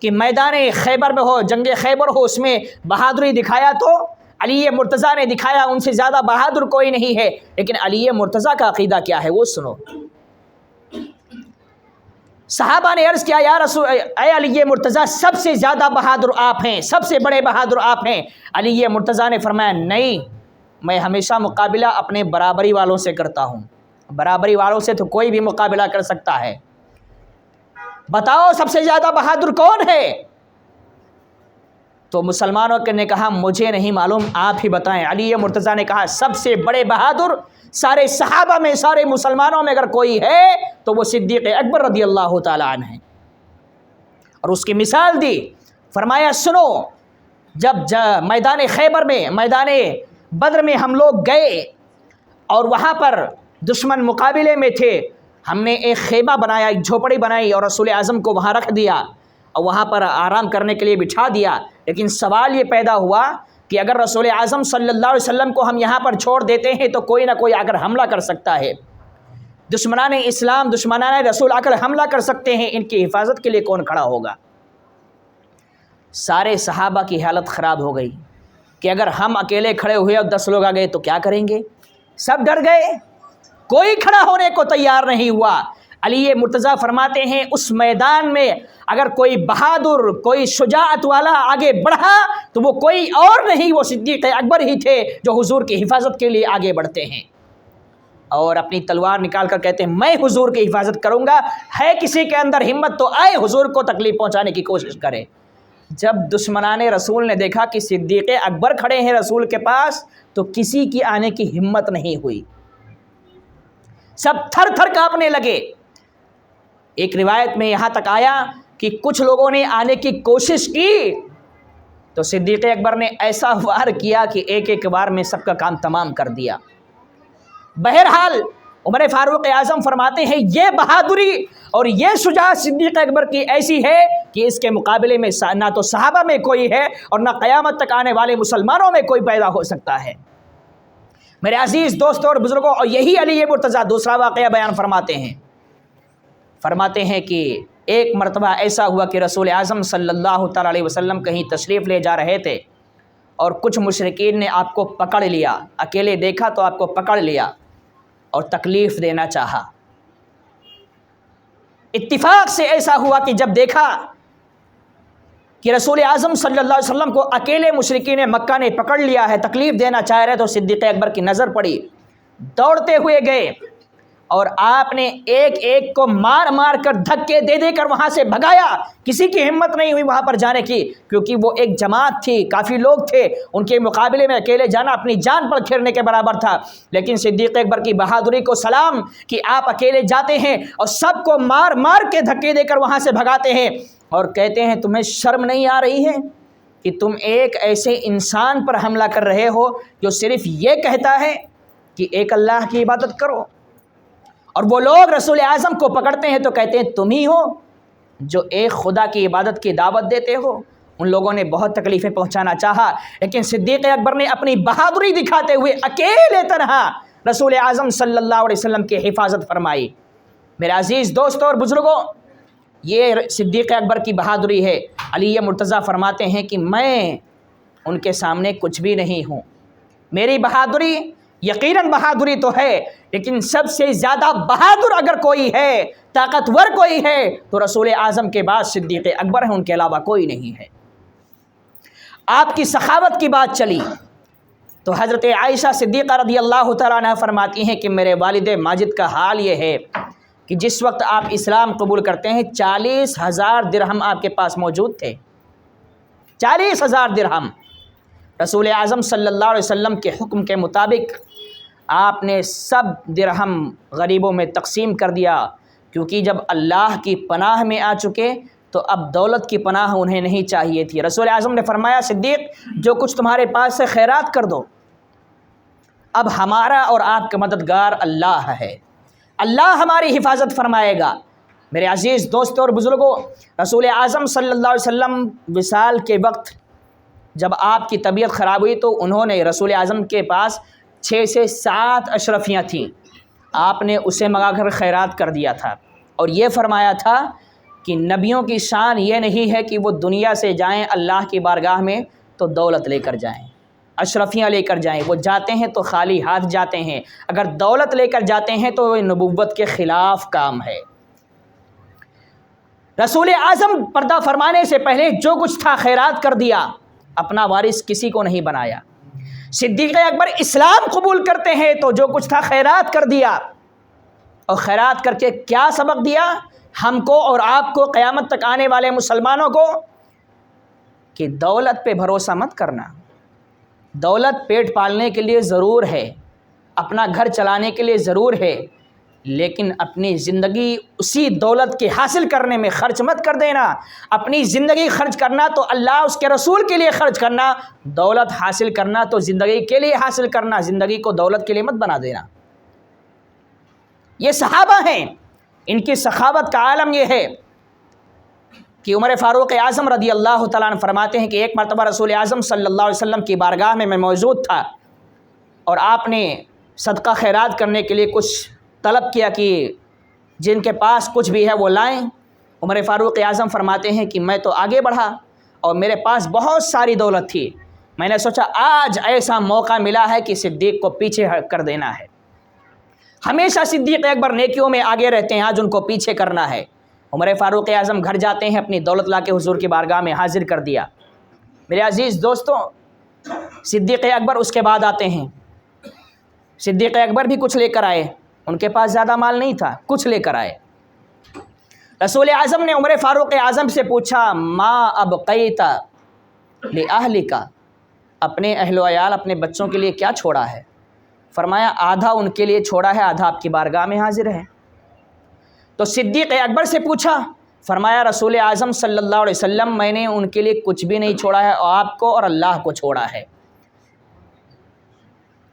[SPEAKER 1] کہ میدان خیبر میں ہو، جنگ خیبر ہو، اس میں بہادری دکھایا تو علی مرتضیٰ نے دکھایا، ان سے زیادہ بہادر کوئی نہیں ہے۔ لیکن علی مرتضیٰ کا عقیدہ کیا ہے وہ سنو۔ صحابہ نے عرض کیا یا رسول اے علی مرتضیٰ سب سے زیادہ بہادر آپ ہیں، سب سے بڑے بہادر آپ ہیں۔ علی مرتضیٰ نے فرمایا نہیں، میں ہمیشہ مقابلہ اپنے برابری والوں سے کرتا ہوں، برابری والوں سے تو کوئی بھی مقابلہ کر سکتا ہے، بتاؤ سب سے زیادہ بہادر کون ہے؟ تو مسلمانوں نے کہا مجھے نہیں معلوم، آپ ہی بتائیں۔ علی مرتضیٰ نے کہا سب سے بڑے بہادر سارے صحابہ میں، سارے مسلمانوں میں اگر کوئی ہے تو وہ صدیق اکبر رضی اللہ تعالیٰ عنہ ہیں، اور اس کی مثال دی۔ فرمایا سنو، جب میدان خیبر میں، میدان بدر میں ہم لوگ گئے اور وہاں پر دشمن مقابلے میں تھے، ہم نے ایک خیمہ بنایا، ایک جھوپڑی بنائی اور رسول اعظم کو وہاں رکھ دیا اور وہاں پر آرام کرنے کے لیے بٹھا دیا۔ لیکن سوال یہ پیدا ہوا کہ اگر رسول اعظم صلی اللہ علیہ وسلم کو ہم یہاں پر چھوڑ دیتے ہیں تو کوئی نہ کوئی اگر حملہ کر سکتا ہے، دشمنان اسلام، دشمنان رسول آ کر حملہ کر سکتے ہیں، ان کی حفاظت کے لیے کون کھڑا ہوگا؟ سارے صحابہ کی حالت خراب ہو گئی کہ اگر ہم اکیلے کھڑے ہوئے اور 10 لوگ آ گئے تو کیا کریں گے؟ سب ڈر گئے، کوئی کھڑا ہونے کو تیار نہیں ہوا۔ علی مرتضیٰ فرماتے ہیں اس میدان میں اگر کوئی بہادر، کوئی شجاعت والا آگے بڑھا تو وہ کوئی اور نہیں، وہ صدیق اکبر ہی تھے جو حضور کی حفاظت کے لیے آگے بڑھتے ہیں اور اپنی تلوار نکال کر کہتے ہیں میں حضور کی حفاظت کروں گا، ہے کسی کے اندر ہمت تو آئے حضور کو تکلیف پہنچانے کی کوشش کرے۔ جب دشمنان رسول نے دیکھا کہ صدیق اکبر کھڑے ہیں رسول کے پاس تو کسی کی آنے کی ہمت نہیں ہوئی، سب تھر تھر کانپنے لگے۔ ایک روایت میں یہاں تک آیا کہ کچھ لوگوں نے آنے کی کوشش کی تو صدیق اکبر نے ایسا وار کیا کہ ایک ایک وار میں سب کا کام تمام کر دیا۔ بہرحال عمر فاروق اعظم فرماتے ہیں یہ بہادری اور یہ شجاعت صدیق اکبر کی ایسی ہے کہ اس کے مقابلے میں نہ تو صحابہ میں کوئی ہے اور نہ قیامت تک آنے والے مسلمانوں میں کوئی پیدا ہو سکتا ہے۔ میرے عزیز دوستوں اور بزرگوں، اور یہی علی مرتضیٰ دوسرا واقعہ بیان فرماتے ہیں کہ ایک مرتبہ ایسا ہوا کہ رسول اعظم صلی اللہ تعالیٰ علیہ وسلم کہیں تشریف لے جا رہے تھے اور کچھ مشرکین نے آپ کو پکڑ لیا، اکیلے دیکھا تو آپ کو پکڑ لیا اور تکلیف دینا چاہا۔ اتفاق سے ایسا ہوا کہ جب دیکھا کہ رسول اعظم صلی اللہ علیہ وسلم کو اکیلے مشرکین مکہ نے پکڑ لیا ہے، تکلیف دینا چاہ رہے، تو صدیق اکبر کی نظر پڑی، دوڑتے ہوئے گئے اور آپ نے ایک ایک کو مار مار کر دھکے دے دے کر وہاں سے بھگایا۔ کسی کی ہمت نہیں ہوئی وہاں پر جانے کی، کیونکہ وہ ایک جماعت تھی، کافی لوگ تھے، ان کے مقابلے میں اکیلے جانا اپنی جان پر کھیلنے کے برابر تھا۔ لیکن صدیق اکبر کی بہادری کو سلام کہ آپ اکیلے جاتے ہیں اور سب کو مار مار کے دھکے دے کر وہاں سے بھگاتے ہیں، اور کہتے ہیں تمہیں شرم نہیں آ رہی ہے کہ تم ایک ایسے انسان پر حملہ کر رہے ہو جو صرف یہ کہتا ہے کہ ایک اللہ کی عبادت کرو؟ اور وہ لوگ رسول اعظم کو پکڑتے ہیں تو کہتے ہیں تم ہی ہو جو ایک خدا کی عبادت کی دعوت دیتے ہو۔ ان لوگوں نے بہت تکلیفیں پہنچانا چاہا، لیکن صدیق اکبر نے اپنی بہادری دکھاتے ہوئے اکیلے تنہا رسول اعظم صلی اللہ علیہ وسلم کی حفاظت فرمائی۔ میرے عزیز دوستوں اور بزرگوں، یہ صدیق اکبر کی بہادری ہے۔ علی مرتضیٰ فرماتے ہیں کہ میں ان کے سامنے کچھ بھی نہیں ہوں۔ میری بہادری یقیناً بہادری تو ہے، لیکن سب سے زیادہ بہادر اگر کوئی ہے، طاقتور کوئی ہے، تو رسول اعظم کے بعد صدیق اکبر ہیں، ان کے علاوہ کوئی نہیں ہے۔ آپ کی سخاوت کی بات چلی تو حضرت عائشہ صدیقہ رضی اللہ تعالیٰ عنہ فرماتی ہیں کہ میرے والد ماجد کا حال یہ ہے کہ جس وقت آپ اسلام قبول کرتے ہیں 40,000 درہم آپ کے پاس موجود تھے، 40,000 درہم۔ رسول اعظم صلی اللہ علیہ وسلم کے حکم کے مطابق آپ نے سب درہم غریبوں میں تقسیم کر دیا، کیونکہ جب اللہ کی پناہ میں آ چکے تو اب دولت کی پناہ انہیں نہیں چاہیے تھی۔ رسول اعظم نے فرمایا صدیق جو کچھ تمہارے پاس سے خیرات کر دو، اب ہمارا اور آپ کا مددگار اللہ ہے، اللہ ہماری حفاظت فرمائے گا۔ میرے عزیز دوستوں اور بزرگوں، رسول اعظم صلی اللہ علیہ وسلم وصال کے وقت جب آپ کی طبیعت خراب ہوئی تو انہوں نے رسول اعظم کے پاس 6 سے 7 اشرفیاں تھیں، آپ نے اسے منگا کر خیرات کر دیا تھا، اور یہ فرمایا تھا کہ نبیوں کی شان یہ نہیں ہے کہ وہ دنیا سے جائیں اللہ کی بارگاہ میں تو دولت لے کر جائیں، اشرفیاں لے کر جائیں، وہ جاتے ہیں تو خالی ہاتھ جاتے ہیں، اگر دولت لے کر جاتے ہیں تو وہ نبوت کے خلاف کام ہے۔ رسول اعظم پردہ فرمانے سے پہلے جو کچھ تھا خیرات کر دیا، اپنا وارث کسی کو نہیں بنایا۔ صدیق اکبر اسلام قبول کرتے ہیں تو جو کچھ تھا خیرات کر دیا، اور خیرات کر کے کیا سبق دیا ہم کو اور آپ کو، قیامت تک آنے والے مسلمانوں کو، کہ دولت پہ بھروسہ مت کرنا۔ دولت پیٹ پالنے کے لیے ضرور ہے، اپنا گھر چلانے کے لیے ضرور ہے، لیکن اپنی زندگی اسی دولت کے حاصل کرنے میں خرچ مت کر دینا۔ اپنی زندگی خرچ کرنا تو اللہ اس کے رسول کے لیے خرچ کرنا، دولت حاصل کرنا تو زندگی کے لیے حاصل کرنا، زندگی کو دولت کے لیے مت بنا دینا۔ یہ صحابہ ہیں، ان کی سخاوت کا عالم یہ ہے کہ عمر فاروق اعظم رضی اللہ تعالیٰ عنہ فرماتے ہیں کہ ایک مرتبہ رسول اعظم صلی اللہ علیہ وسلم کی بارگاہ میں موجود تھا، اور آپ نے صدقہ خیرات کرنے کے لیے کچھ طلب کیا کہ جن کے پاس کچھ بھی ہے وہ لائیں۔ عمر فاروق اعظم فرماتے ہیں کہ میں تو آگے بڑھا اور میرے پاس بہت ساری دولت تھی، میں نے سوچا آج ایسا موقع ملا ہے کہ صدیق کو پیچھے کر دینا ہے۔ ہمیشہ صدیق اکبر نیکیوں میں آگے رہتے ہیں، آج ان کو پیچھے کرنا ہے۔ عمر فاروق اعظم گھر جاتے ہیں، اپنی دولت لا کے حضور کی بارگاہ میں حاضر کر دیا۔ میرے عزیز دوستوں، صدیق اکبر اس کے بعد آتے ہیں۔ صدیق اکبر بھی کچھ لے کر آئے، ان کے پاس زیادہ مال نہیں تھا، کچھ لے کر آئے۔ رسول اعظم نے عمر فاروق اعظم سے پوچھا ما ابقیت لأہلک، اپنے اہل و عیال اپنے بچوں کے لیے کیا چھوڑا ہے؟ فرمایا آدھا ان کے لیے چھوڑا ہے، آدھا آپ کی بارگاہ میں حاضر ہے۔ تو صدیق اکبر سے پوچھا، فرمایا رسول اعظم صلی اللہ علیہ وسلم میں نے ان کے لیے کچھ بھی نہیں چھوڑا ہے، اور آپ کو اور اللہ کو چھوڑا ہے۔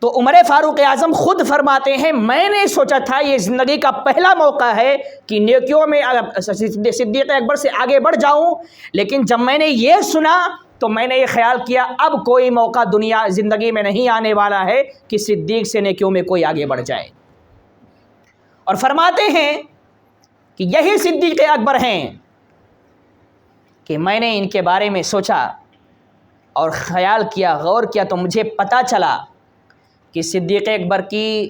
[SPEAKER 1] تو عمر فاروق اعظم خود فرماتے ہیں میں نے سوچا تھا یہ زندگی کا پہلا موقع ہے کہ نیکیوں میں صدیق اکبر سے آگے بڑھ جاؤں، لیکن جب میں نے یہ سنا تو میں نے یہ خیال کیا اب کوئی موقع دنیا زندگی میں نہیں آنے والا ہے کہ صدیق سے نیکیوں میں کوئی آگے بڑھ جائے۔ اور فرماتے ہیں کہ یہی صدیق اکبر ہیں کہ میں نے ان کے بارے میں سوچا اور خیال کیا، غور کیا، تو مجھے پتہ چلا کہ صدیق اکبر کی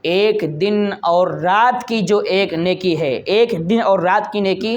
[SPEAKER 1] ایک دن اور رات کی جو ایک نیکی ہے، ایک دن اور رات کی نیکی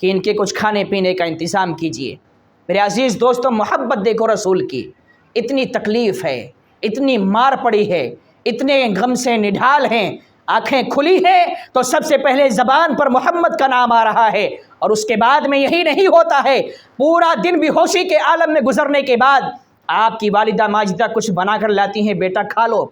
[SPEAKER 1] کہ ان کے کچھ کھانے پینے کا انتظام کیجیے۔ میرے عزیز دوستوں، محبت دیکھو رسول کی، اتنی تکلیف ہے، اتنی مار پڑی ہے، اتنے غم سے نڈھال ہیں، آنکھیں کھلی ہیں تو سب سے پہلے زبان پر محمد کا نام آ رہا ہے، اور اس کے بعد میں یہی نہیں ہوتا ہے، پورا دن بے ہوشی کے عالم میں گزرنے کے بعد آپ کی والدہ ماجدہ کچھ بنا کر لاتی ہیں، بیٹا کھا لو،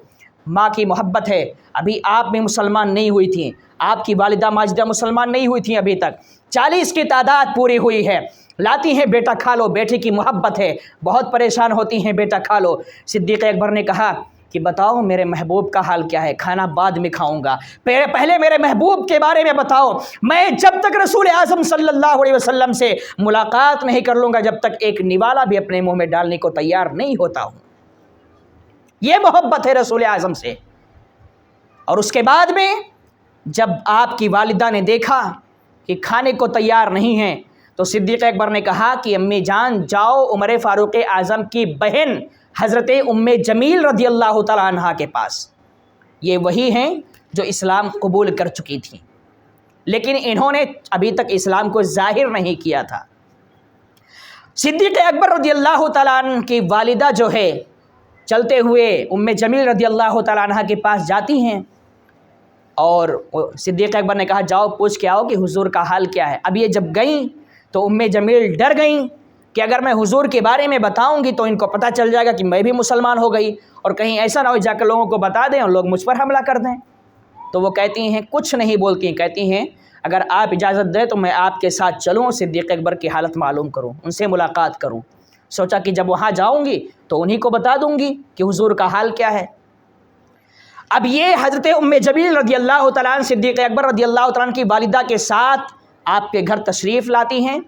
[SPEAKER 1] ماں کی محبت ہے۔ ابھی آپ بھی مسلمان نہیں ہوئی تھیں، آپ کی والدہ ماجدہ مسلمان نہیں ہوئی تھیں ابھی تک، 40 کی تعداد پوری ہوئی ہے، لاتی ہیں بیٹا کھا لو، بیٹے کی محبت ہے، بہت پریشان ہوتی ہیں، بیٹا کھا لو۔ صدیق اکبر نے کہا کہ بتاؤ میرے محبوب کا حال کیا ہے، کھانا بعد میں کھاؤں گا، پہلے میرے محبوب کے بارے میں بتاؤ، میں جب تک رسول اعظم صلی اللہ علیہ وسلم سے ملاقات نہیں کر لوں گا جب تک ایک نوالا بھی اپنے منہ میں ڈالنے کو تیار نہیں ہوتا ہوں۔ یہ محبت ہے رسول اعظم سے۔ اور اس کے بعد میں جب آپ کی والدہ نے دیکھا کہ کھانے کو تیار نہیں ہیں تو صدیق اکبر نے کہا کہ امی جان جاؤ عمر فاروق اعظم کی بہن حضرت ام جمیل رضی اللہ تعالیٰ عنہ کے پاس، یہ وہی ہیں جو اسلام قبول کر چکی تھیں، لیکن انہوں نے ابھی تک اسلام کو ظاہر نہیں کیا تھا۔ صدیق اکبر رضی اللہ تعالیٰ عنہ کی والدہ جو ہے چلتے ہوئے ام جمیل رضی اللہ تعالیٰ عنہ کے پاس جاتی ہیں، اور صدیق اکبر نے کہا جاؤ پوچھ کے آؤ کہ حضور کا حال کیا ہے۔ اب یہ جب گئیں تو ام جمیل ڈر گئیں کہ اگر میں حضور کے بارے میں بتاؤں گی تو ان کو پتہ چل جائے گا کہ میں بھی مسلمان ہو گئی، اور کہیں ایسا نہ ہو جا کر لوگوں کو بتا دیں اور لوگ مجھ پر حملہ کر دیں۔ تو وہ کہتی ہیں، کچھ نہیں بولتی ہیں، کہتی ہیں اگر آپ اجازت دیں تو میں آپ کے ساتھ چلوں، صدیق اکبر کی حالت معلوم کروں، ان سے ملاقات کروں۔ سوچا کہ جب وہاں جاؤں گی تو انہی کو بتا دوں گی کہ حضور کا حال کیا ہے۔ اب یہ حضرت ام جمیل رضی اللہ تعالیٰ عنہ صدیق اکبر رضی اللہ تعالیٰ عنہ کی والدہ کے ساتھ آپ کے گھر تشریف لاتی ہیں۔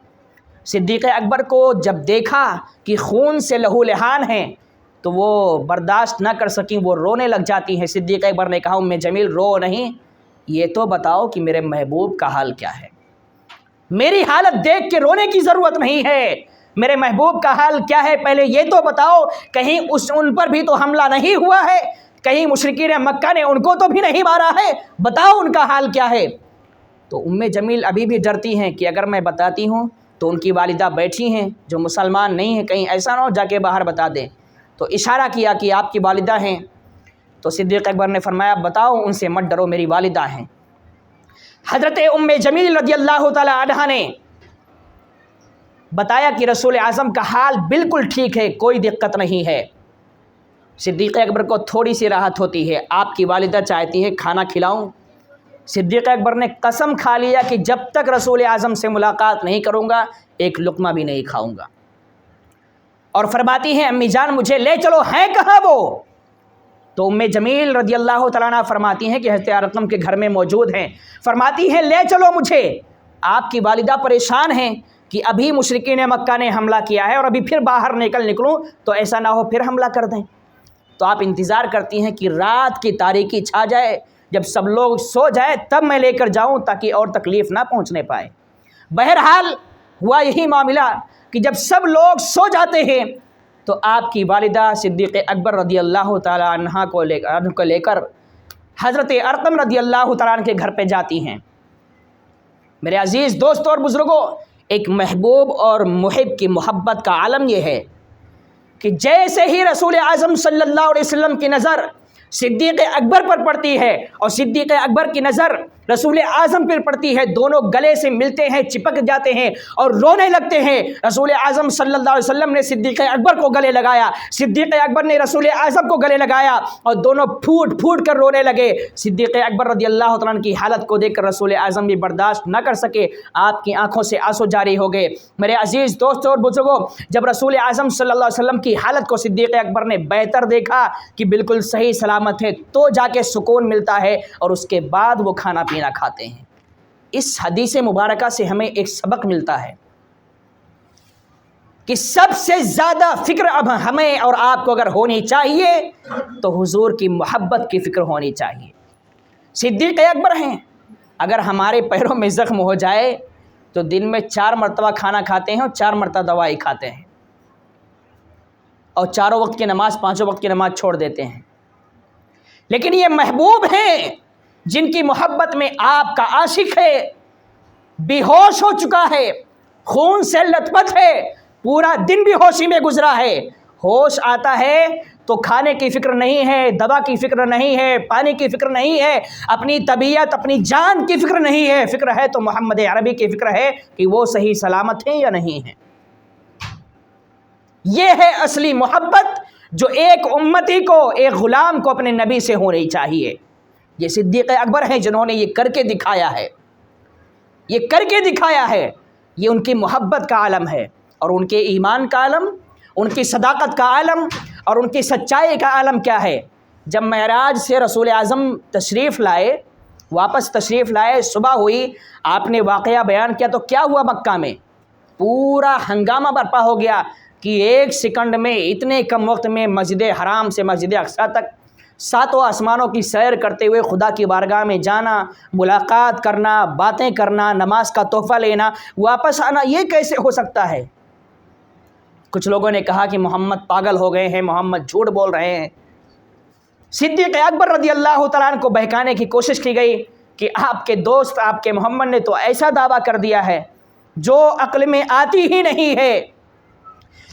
[SPEAKER 1] صدیق اکبر کو جب دیکھا کہ خون سے لہو لہان ہیں تو وہ برداشت نہ کر سکیں، وہ رونے لگ جاتی ہیں۔ صدیق اکبر نے کہا ام جمیل رو نہیں، یہ تو بتاؤ کہ میرے محبوب کا حال کیا ہے، میری حالت دیکھ کے رونے کی ضرورت نہیں ہے، میرے محبوب کا حال کیا ہے پہلے یہ تو بتاؤ، کہیں ان پر بھی تو حملہ نہیں ہوا ہے، کہیں مشرکین مکہ نے ان کو تو بھی نہیں مارا ہے، بتاؤ ان کا حال کیا ہے۔ تو ام جمیل ابھی بھی ڈرتی ہیں کہ اگر میں بتاتی ہوں تو ان کی والدہ بیٹھی ہیں جو مسلمان نہیں ہیں، کہیں ایسا نہ ہو جا کے باہر بتا دیں، تو اشارہ کیا کہ آپ کی والدہ ہیں۔ تو صدیق اکبر نے فرمایا بتاؤ ان سے مت ڈرو، میری والدہ ہیں۔ حضرت ام جمیل رضی اللہ تعالی عنہا نے بتایا کہ رسول اعظم کا حال بالکل ٹھیک ہے، کوئی دقت نہیں ہے۔ صدیق اکبر کو تھوڑی سی راحت ہوتی ہے، آپ کی والدہ چاہتی ہے کھانا کھلاؤں۔ صدیق اکبر نے قسم کھا لیا کہ جب تک رسول اعظم سے ملاقات نہیں کروں گا ایک لقمہ بھی نہیں کھاؤں گا، اور فرماتی ہیں امی جان مجھے لے چلو، ہیں کہاں وہ؟ تو ام جمیل رضی اللہ تعالیٰ عنہ فرماتی ہیں کہ حضرت ارقم کے گھر میں موجود ہیں، فرماتی ہیں لے چلو مجھے۔ آپ کی والدہ پریشان ہیں کہ ابھی مشرکین مکہ نے حملہ کیا ہے اور ابھی پھر باہر نکلوں تو ایسا نہ ہو پھر حملہ کر دیں۔ تو آپ انتظار کرتی ہیں کہ رات کی تاریکی چھا جائے، جب سب لوگ سو جائے تب میں لے کر جاؤں تاکہ اور تکلیف نہ پہنچنے پائے۔ بہرحال ہوا یہی معاملہ کہ جب سب لوگ سو جاتے ہیں تو آپ کی والدہ صدیق اکبر رضی اللہ تعالیٰ عنہ کو لے کر حضرت ارقم رضی اللہ تعالیٰ عنہ کے گھر پہ جاتی ہیں۔ میرے عزیز دوستوں اور بزرگوں، ایک محبوب اور محب کی محبت کا عالم یہ ہے کہ جیسے ہی رسول اعظم صلی اللہ علیہ وسلم کی نظر صدیق اکبر پر پڑتی ہے اور صدیق اکبر کی نظر رسول اعظم پر پڑتی ہے، دونوں گلے سے ملتے ہیں، چپک جاتے ہیں اور رونے لگتے ہیں۔ رسول اعظم صلی اللہ علیہ وسلم نے صدیق اکبر کو گلے لگایا، صدیق اکبر نے رسول اعظم کو گلے لگایا اور دونوں پھوٹ پھوٹ کر رونے لگے۔ صدیق اکبر رضی اللہ تعالیٰ عنہ کی حالت کو دیکھ کر رسول اعظم بھی برداشت نہ کر سکے، آپ کی آنکھوں سے آنسو جاری ہو گئے۔ میرے عزیز دوستوں اور بزرگوں، جب رسول اعظم صلی اللہ علیہ وسلم کی حالت کو صدیق اکبر نے بہتر دیکھا کہ بالکل صحیح سلامت ہے تو جا کے سکون ملتا ہے، اور اس کے بعد وہ کھانا پینا کھاتے ہیں۔ اس حدیث مبارکہ سے ہمیں ایک سبق ملتا ہے کہ سب سے زیادہ فکر اب ہمیں اور آپ کو اگر ہونی چاہیے تو حضور کی محبت کی فکر ہونی چاہیے۔ صدیق اکبر ہیں، اگر ہمارے پیروں میں زخم ہو جائے تو دن میں 4 مرتبہ کھانا کھاتے ہیں اور 4 مرتبہ دوائی کھاتے ہیں، اور 4 وقت کی نماز 5 وقت کی نماز چھوڑ دیتے ہیں۔ لیکن یہ محبوب ہیں جن کی محبت میں آپ کا عاشق ہے، بے ہوش ہو چکا ہے، خون سے لت پت ہے، پورا دن بھی ہوشی میں گزرا ہے، ہوش آتا ہے تو کھانے کی فکر نہیں ہے، دوا کی فکر نہیں ہے، پانی کی فکر نہیں ہے، اپنی طبیعت اپنی جان کی فکر نہیں ہے، فکر ہے تو محمد عربی کی فکر ہے کہ وہ صحیح سلامت ہیں یا نہیں ہیں۔ یہ ہے اصلی محبت جو ایک امتی کو، ایک غلام کو اپنے نبی سے ہونی چاہیے۔ یہ صدیق اکبر ہیں جنہوں نے یہ کر کے دکھایا ہے، یہ کر کے دکھایا ہے، یہ ان کی محبت کا عالم ہے، اور ان کے ایمان کا عالم، ان کی صداقت کا عالم اور ان کی سچائی کا عالم کیا ہے۔ جب معراج سے رسول اعظم تشریف لائے، واپس تشریف لائے، صبح ہوئی، آپ نے واقعہ بیان کیا تو کیا ہوا مکہ میں؟ پورا ہنگامہ برپا ہو گیا کہ ایک سیکنڈ میں، اتنے کم وقت میں مسجد حرام سے مسجد اقصیٰ تک ساتوں آسمانوں کی سیر کرتے ہوئے خدا کی بارگاہ میں جانا، ملاقات کرنا، باتیں کرنا، نماز کا تحفہ لینا، واپس آنا، یہ کیسے ہو سکتا ہے؟ کچھ لوگوں نے کہا کہ محمد پاگل ہو گئے ہیں، محمد جھوٹ بول رہے ہیں۔ صدیق اکبر رضی اللہ تعالیٰ عنہ کو بہکانے کی کوشش کی گئی کہ آپ کے دوست، آپ کے محمد نے تو ایسا دعویٰ کر دیا ہے جو عقل میں آتی ہی نہیں ہے۔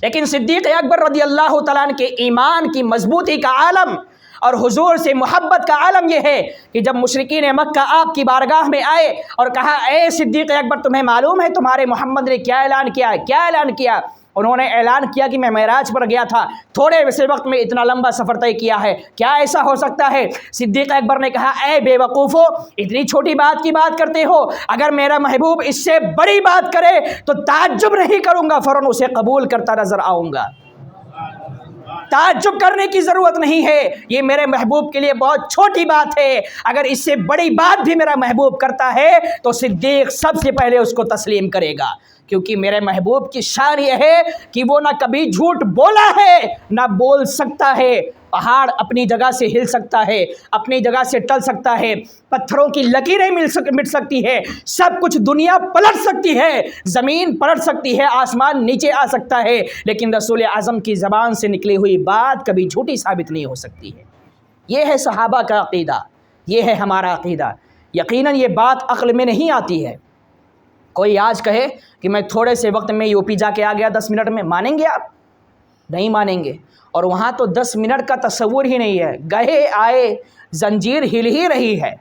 [SPEAKER 1] لیکن صدیق اکبر رضی اللہ تعالیٰ عنہ کے ایمان کی مضبوطی کا عالم اور حضور سے محبت کا عالم یہ ہے کہ جب مشرکین مکہ آپ کی بارگاہ میں آئے اور کہا اے صدیق اکبر تمہیں معلوم ہے تمہارے محمد نے کیا اعلان کیا ہے؟ کیا اعلان کیا؟ انہوں نے اعلان کیا کہ میں معراج پر گیا تھا، تھوڑے سے وقت میں اتنا لمبا سفر طے کیا ہے، کیا ایسا ہو سکتا ہے؟ صدیق اکبر نے کہا اے بے وقوفو، اتنی چھوٹی بات کی بات کرتے ہو، اگر میرا محبوب اس سے بڑی بات کرے تو تعجب نہیں کروں گا، فوراً اسے قبول کرتا نظر آؤں گا۔ تعجب کرنے کی ضرورت نہیں ہے، یہ میرے محبوب کے لیے بہت چھوٹی بات ہے، اگر اس سے بڑی بات بھی میرا محبوب کرتا ہے تو صدیق سب سے پہلے اس کو تسلیم کرے گا، کیونکہ میرے محبوب کی شان یہ ہے کہ وہ نہ کبھی جھوٹ بولا ہے نہ بول سکتا ہے۔ پہاڑ اپنی جگہ سے ہل سکتا ہے، اپنی جگہ سے ٹل سکتا ہے، پتھروں کی لکیریں مٹ سکتی ہے، سب کچھ دنیا پلٹ سکتی ہے، زمین پلٹ سکتی ہے، آسمان نیچے آ سکتا ہے، لیکن رسول اعظم کی زبان سے نکلی ہوئی بات کبھی جھوٹی ثابت نہیں ہو سکتی ہے۔ یہ ہے صحابہ کا عقیدہ، یہ ہے ہمارا عقیدہ۔ یقیناً یہ بات عقل میں نہیں آتی ہے۔ کوئی آج کہے کہ میں تھوڑے سے وقت میں یو پی جا کے آ گیا 10 منٹ میں، مانیں گے آپ؟ نہیں مانیں گے، اور وہاں تو 10 منٹ کا تصور ہی نہیں ہے، گئے آئے، زنجیر ہل ہی رہی ہے،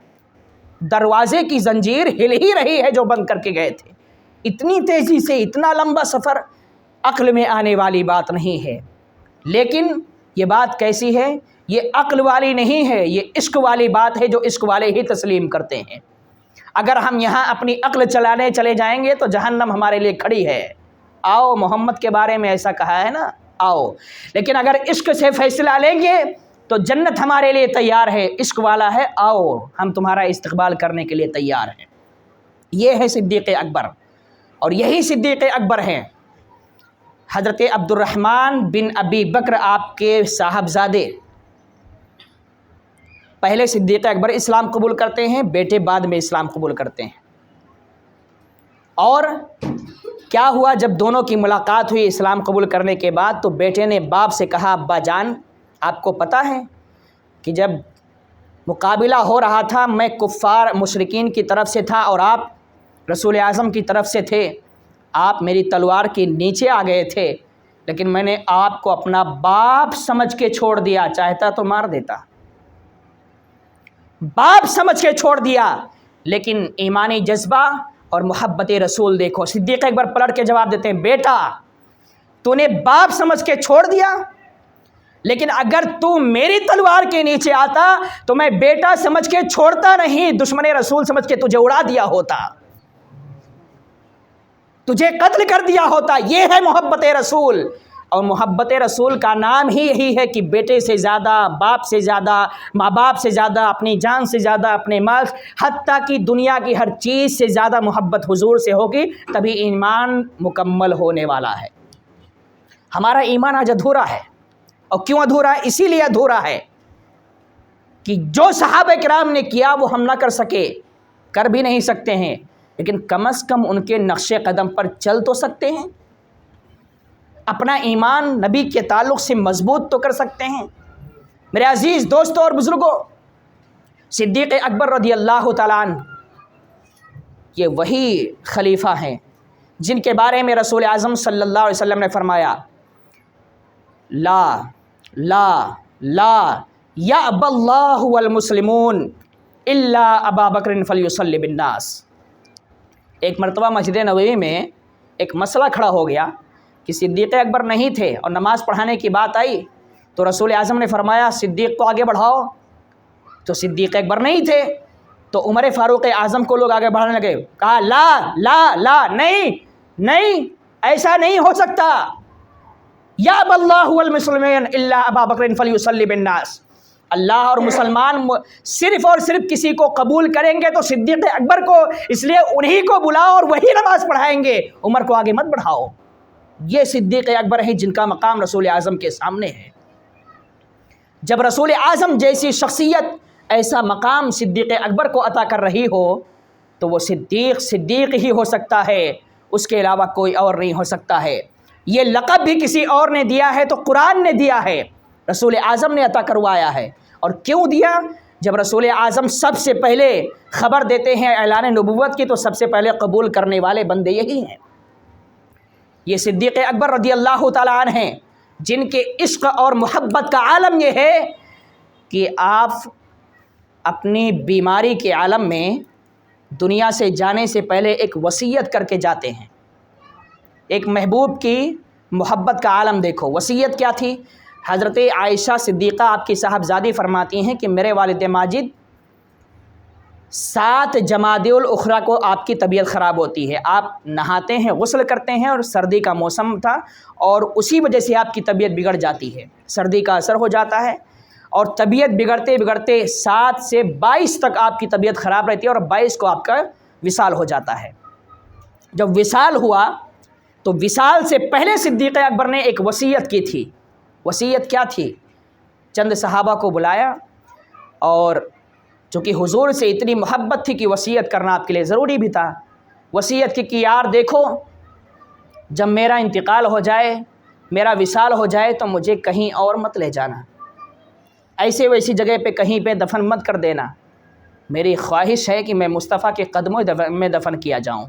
[SPEAKER 1] دروازے کی زنجیر ہل ہی رہی ہے جو بند کر کے گئے تھے۔ اتنی تیزی سے اتنا لمبا سفر عقل میں آنے والی بات نہیں ہے۔ لیکن یہ بات کیسی ہے؟ یہ عقل والی نہیں ہے، یہ عشق والی بات ہے جو عشق والے ہی تسلیم کرتے ہیں۔ اگر ہم یہاں اپنی عقل چلانے چلے جائیں گے تو جہنم ہمارے لیے کھڑی ہے۔ آؤ، محمد کے بارے میں ایسا کہا ہے نا، آؤ، لیکن اگر عشق سے فیصلہ لیں گے تو جنت ہمارے لیے تیار ہے، عشق والا ہے، آؤ ہم تمہارا استقبال کرنے کے لیے تیار ہیں۔ یہ ہے صدیق اکبر، اور یہی صدیق اکبر ہیں حضرت عبد الرحمن بن ابی بکر، آپ کے صاحبزادے۔ پہلے صدیق اکبر اسلام قبول کرتے ہیں، بیٹے بعد میں اسلام قبول کرتے ہیں۔ اور کیا ہوا جب دونوں کی ملاقات ہوئی اسلام قبول کرنے کے بعد، تو بیٹے نے باپ سے کہا ابا جان، آپ کو پتہ ہے کہ جب مقابلہ ہو رہا تھا میں کفار مشرکین کی طرف سے تھا اور آپ رسول اعظم کی طرف سے تھے، آپ میری تلوار کے نیچے آ گئے تھے، لیکن میں نے آپ کو اپنا باپ سمجھ کے چھوڑ دیا، چاہتا تو مار دیتا، باپ سمجھ کے چھوڑ دیا۔ لیکن ایمانی جذبہ اور محبت رسول دیکھو، صدیق اکبر پلٹ کے جواب دیتے ہیں بیٹا تو نے باپ سمجھ کے چھوڑ دیا، لیکن اگر تو میری تلوار کے نیچے آتا تو میں بیٹا سمجھ کے چھوڑتا نہیں، دشمن رسول سمجھ کے تجھے اڑا دیا ہوتا، تجھے قتل کر دیا ہوتا۔ یہ ہے محبت رسول، اور محبت رسول کا نام ہی یہی ہے کہ بیٹے سے زیادہ، باپ سے زیادہ، ماں باپ سے زیادہ، اپنی جان سے زیادہ، اپنے مال، حتیٰ کہ دنیا کی ہر چیز سے زیادہ محبت حضور سے ہوگی، تبھی ایمان مکمل ہونے والا ہے۔ ہمارا ایمان آج ادھورا ہے، اور کیوں ادھورا ہے؟ اسی لیے ادھورا ہے کہ جو صحابہ کرام نے کیا وہ ہم نہ کر سکے، کر بھی نہیں سکتے ہیں، لیکن کم از کم ان کے نقش قدم پر چل تو سکتے ہیں، اپنا ایمان نبی کے تعلق سے مضبوط تو کر سکتے ہیں۔ میرے عزیز دوستوں اور بزرگوں، صدیق اکبر رضی اللہ تعالیٰ عنہ یہ وہی خلیفہ ہیں جن کے بارے میں رسول اعظم صلی اللہ علیہ وسلم نے فرمایا لا لا لا یأبی اللہ والمسلمون الا ابا بکر فلیصلی بالناس۔ ایک مرتبہ مسجد نبوی میں ایک مسئلہ کھڑا ہو گیا کہ صدیق اکبر نہیں تھے اور نماز پڑھانے کی بات آئی تو رسول اعظم نے فرمایا صدیق کو آگے بڑھاؤ، تو صدیق اکبر نہیں تھے تو عمر فاروق اعظم کو لوگ آگے بڑھانے لگے، کہا لا لا لا نہیں نہیں ایسا نہیں ہو سکتا، یأبی اللہ والمسلمین الا ابا بکر فلیصلی بالناس، اللہ اور مسلمان صرف اور صرف کسی کو قبول کریں گے تو صدیق اکبر کو، اس لیے انہی کو بلاؤ اور وہی نماز پڑھائیں گے، عمر کو آگے مت بڑھاؤ۔ یہ صدیق اکبر ہیں جن کا مقام رسول اعظم کے سامنے ہے۔ جب رسول اعظم جیسی شخصیت ایسا مقام صدیق اکبر کو عطا کر رہی ہو تو وہ صدیق ہی ہو سکتا ہے، اس کے علاوہ کوئی اور نہیں ہو سکتا ہے۔ یہ لقب بھی کسی اور نے دیا ہے تو قرآن نے دیا ہے، رسول اعظم نے عطا کروایا ہے۔ اور کیوں دیا؟ جب رسول اعظم سب سے پہلے خبر دیتے ہیں اعلان نبوت کی تو سب سے پہلے قبول کرنے والے بندے یہی ہیں۔ یہ صدیق اکبر رضی اللہ تعالیٰ عنہ ہیں جن کے عشق اور محبت کا عالم یہ ہے کہ آپ اپنی بیماری کے عالم میں دنیا سے جانے سے پہلے ایک وصیت کر کے جاتے ہیں۔ ایک محبوب کی محبت کا عالم دیکھو، وصیت کیا تھی؟ حضرت عائشہ صدیقہ آپ کی صاحبزادی فرماتی ہیں کہ میرے والد ماجد 7 جمادی الاخری کو آپ کی طبیعت خراب ہوتی ہے، آپ نہاتے ہیں، غسل کرتے ہیں اور سردی کا موسم تھا اور اسی وجہ سے آپ کی طبیعت بگڑ جاتی ہے، سردی کا اثر ہو جاتا ہے اور طبیعت بگڑتے بگڑتے 7 سے 22 تک آپ کی طبیعت خراب رہتی ہے اور 22 کو آپ کا وصال ہو جاتا ہے۔ جب وصال ہوا تو وصال سے پہلے صدیق اکبر نے ایک وصیت کی تھی۔ وصیت کیا تھی؟ چند صحابہ کو بلایا اور چونکہ حضور سے اتنی محبت تھی کہ وصیت کرنا آپ کے لیے ضروری بھی تھا، وصیت کی کہ یار دیکھو جب میرا انتقال ہو جائے، میرا وصال ہو جائے تو مجھے کہیں اور مت لے جانا، ایسے ویسی جگہ پہ کہیں پہ دفن مت کر دینا، میری خواہش ہے کہ میں مصطفیٰ کے قدموں میں دفن کیا جاؤں۔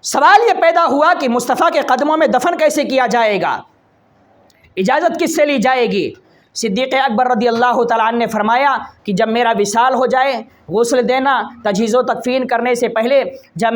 [SPEAKER 1] سوال یہ پیدا ہوا کہ مصطفیٰ کے قدموں میں دفن کیسے کیا جائے گا، اجازت کس سے لی جائے گی؟ صدیق اکبر رضی اللہ تعالیٰ عنہ نے فرمایا کہ جب میرا وصال ہو جائے، غسل دینا، تجہیز و تکفین کرنے سے پہلے جب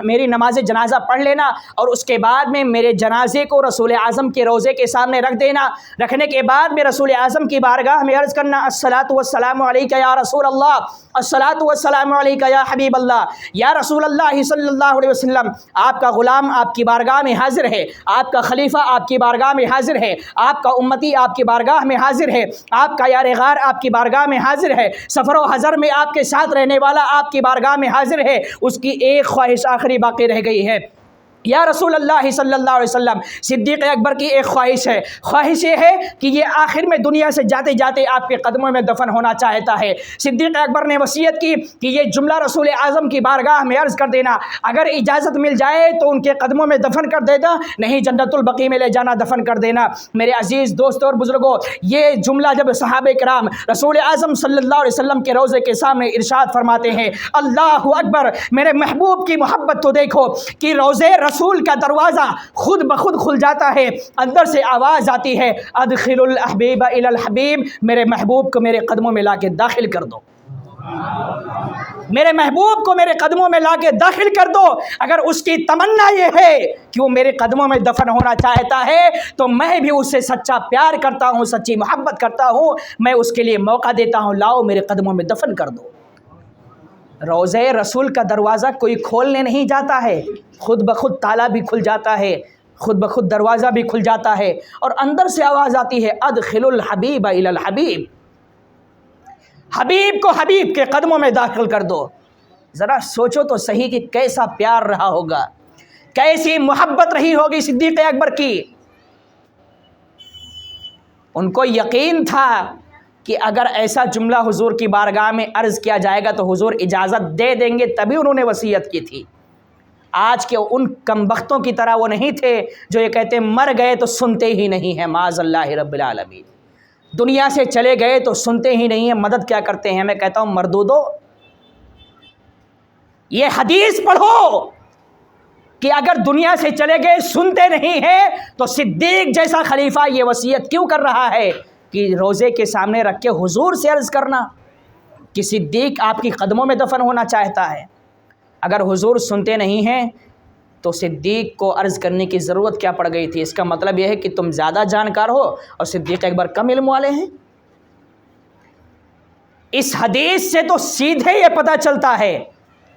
[SPEAKER 1] میری نماز جنازہ پڑھ لینا اور اس کے بعد میں میرے جنازے کو رسول اعظم کے روضے کے سامنے رکھ دینا، رکھنے کے بعد میں رسول اعظم کی بارگاہ میں عرض کرنا الصلاۃ والسلام علیک یا رسول اللہ، الصلاۃ والسلام علیک یا حبیب اللہ، یا رسول اللہ صلی اللہ علیہ وسلم، آپ کا غلام آپ کی بارگاہ میں حاضر ہے، آپ کا خلیفہ آپ کی بارگاہ میں حاضر ہے، آپ کا امتی آپ کی بارگاہ میں حاضر ہے، آپ کا یار غار آپ کی بارگاہ میں حاضر ہے، سفر و حضر میں آپ کے ساتھ رہنے والا آپ کی بارگاہ میں حاضر ہے، اس کی ایک خواہش آخری باقی رہ گئی ہے۔ یا رسول اللہ صلی اللہ علیہ وسلم، صدیق اکبر کی ایک خواہش ہے، خواہش یہ ہے کہ یہ آخر میں دنیا سے جاتے جاتے آپ کے قدموں میں دفن ہونا چاہتا ہے۔ صدیق اکبر نے وصیت کی کہ یہ جملہ رسول اعظم کی بارگاہ میں عرض کر دینا، اگر اجازت مل جائے تو ان کے قدموں میں دفن کر دینا، نہیں جنت البقیع میں لے جانا دفن کر دینا۔ میرے عزیز دوستوں اور بزرگوں، یہ جملہ جب صحابہ کرام رسول اعظم صلی اللہ علیہ وسلم کے روضے کے سامنے ارشاد فرماتے ہیں اللہ اکبر، میرے محبوب کی محبت تو دیکھو کہ روضے رسول کا دروازہ خود بخود کھل جاتا ہے، اندر سے آواز آتی ہے ادخل الحبیب الی الحبیب، میرے محبوب کو میرے قدموں میں لا کے داخل کر دو، میرے محبوب کو میرے قدموں میں لا کے داخل کر دو۔ اگر اس کی تمنا یہ ہے کہ وہ میرے قدموں میں دفن ہونا چاہتا ہے تو میں بھی اس سے سچا پیار کرتا ہوں، سچی محبت کرتا ہوں، میں اس کے لیے موقع دیتا ہوں، لاؤ میرے قدموں میں دفن کر دو۔ روضہ رسول کا دروازہ کوئی کھولنے نہیں جاتا ہے، خود بخود تالا بھی کھل جاتا ہے، خود بخود دروازہ بھی کھل جاتا ہے اور اندر سے آواز آتی ہے ادخل الحبیب الی الحبیب، حبیب کو حبیب کے قدموں میں داخل کر دو۔ ذرا سوچو تو صحیح کہ کیسا پیار رہا ہوگا، کیسی محبت رہی ہوگی صدیق اکبر کی۔ ان کو یقین تھا کہ اگر ایسا جملہ حضور کی بارگاہ میں عرض کیا جائے گا تو حضور اجازت دے دیں گے، تبھی انہوں نے وصیت کی تھی۔ آج کے ان کمبختوں کی طرح وہ نہیں تھے جو یہ کہتے مر گئے تو سنتے ہی نہیں ہیں، معاذ اللہ رب العالمین، دنیا سے چلے گئے تو سنتے ہی نہیں ہیں، مدد کیا کرتے ہیں۔ میں کہتا ہوں مردودو، یہ حدیث پڑھو کہ اگر دنیا سے چلے گئے سنتے نہیں ہیں تو صدیق جیسا خلیفہ یہ وصیت کیوں کر رہا ہے کہ روزے کے سامنے رکھ کے حضور سے عرض کرنا کہ صدیق آپ کی قدموں میں دفن ہونا چاہتا ہے۔ اگر حضور سنتے نہیں ہیں تو صدیق کو عرض کرنے کی ضرورت کیا پڑ گئی تھی؟ اس کا مطلب یہ ہے کہ تم زیادہ جانکار ہو اور صدیق اکبر کم علم والے ہیں۔ اس حدیث سے تو سیدھے یہ پتہ چلتا ہے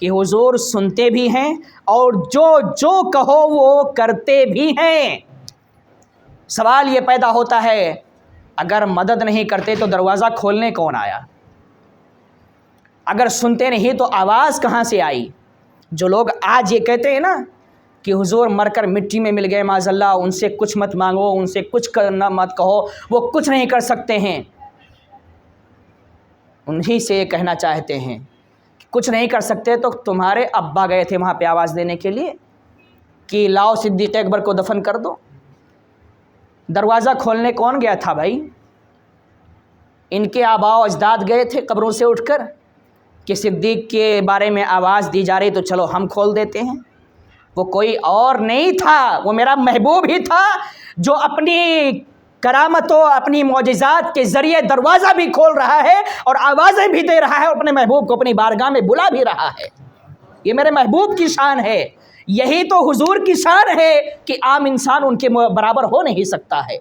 [SPEAKER 1] کہ حضور سنتے بھی ہیں اور جو جو کہو وہ کرتے بھی ہیں۔ سوال یہ پیدا ہوتا ہے اگر مدد نہیں کرتے تو دروازہ کھولنے کون آیا؟ اگر سنتے نہیں تو آواز کہاں سے آئی؟ جو لوگ آج یہ کہتے ہیں نا کہ حضور مر کر مٹی میں مل گئے معاذ اللہ، ان سے کچھ مت مانگو، ان سے کچھ کرنا مت کہو، وہ کچھ نہیں کر سکتے ہیں، انہی سے یہ کہنا چاہتے ہیں کہ کچھ نہیں کر سکتے تو تمہارے ابا گئے تھے وہاں پہ آواز دینے کے لیے کہ لاؤ صدیق اکبر کو دفن کر دو۔ دروازہ کھولنے کون گیا تھا بھائی؟ ان کے آباء و اجداد گئے تھے قبروں سے اٹھ کر کہ صدیق کے بارے میں آواز دی جا رہی تو چلو ہم کھول دیتے ہیں۔ وہ کوئی اور نہیں تھا، وہ میرا محبوب ہی تھا جو اپنی کرامتوں اپنی معجزات کے ذریعے دروازہ بھی کھول رہا ہے اور آوازیں بھی دے رہا ہے اور اپنے محبوب کو اپنی بارگاہ میں بلا بھی رہا ہے۔ یہ میرے محبوب کی شان ہے، یہی تو حضور کی شان ہے کہ عام انسان ان کے برابر ہو نہیں سکتا ہے،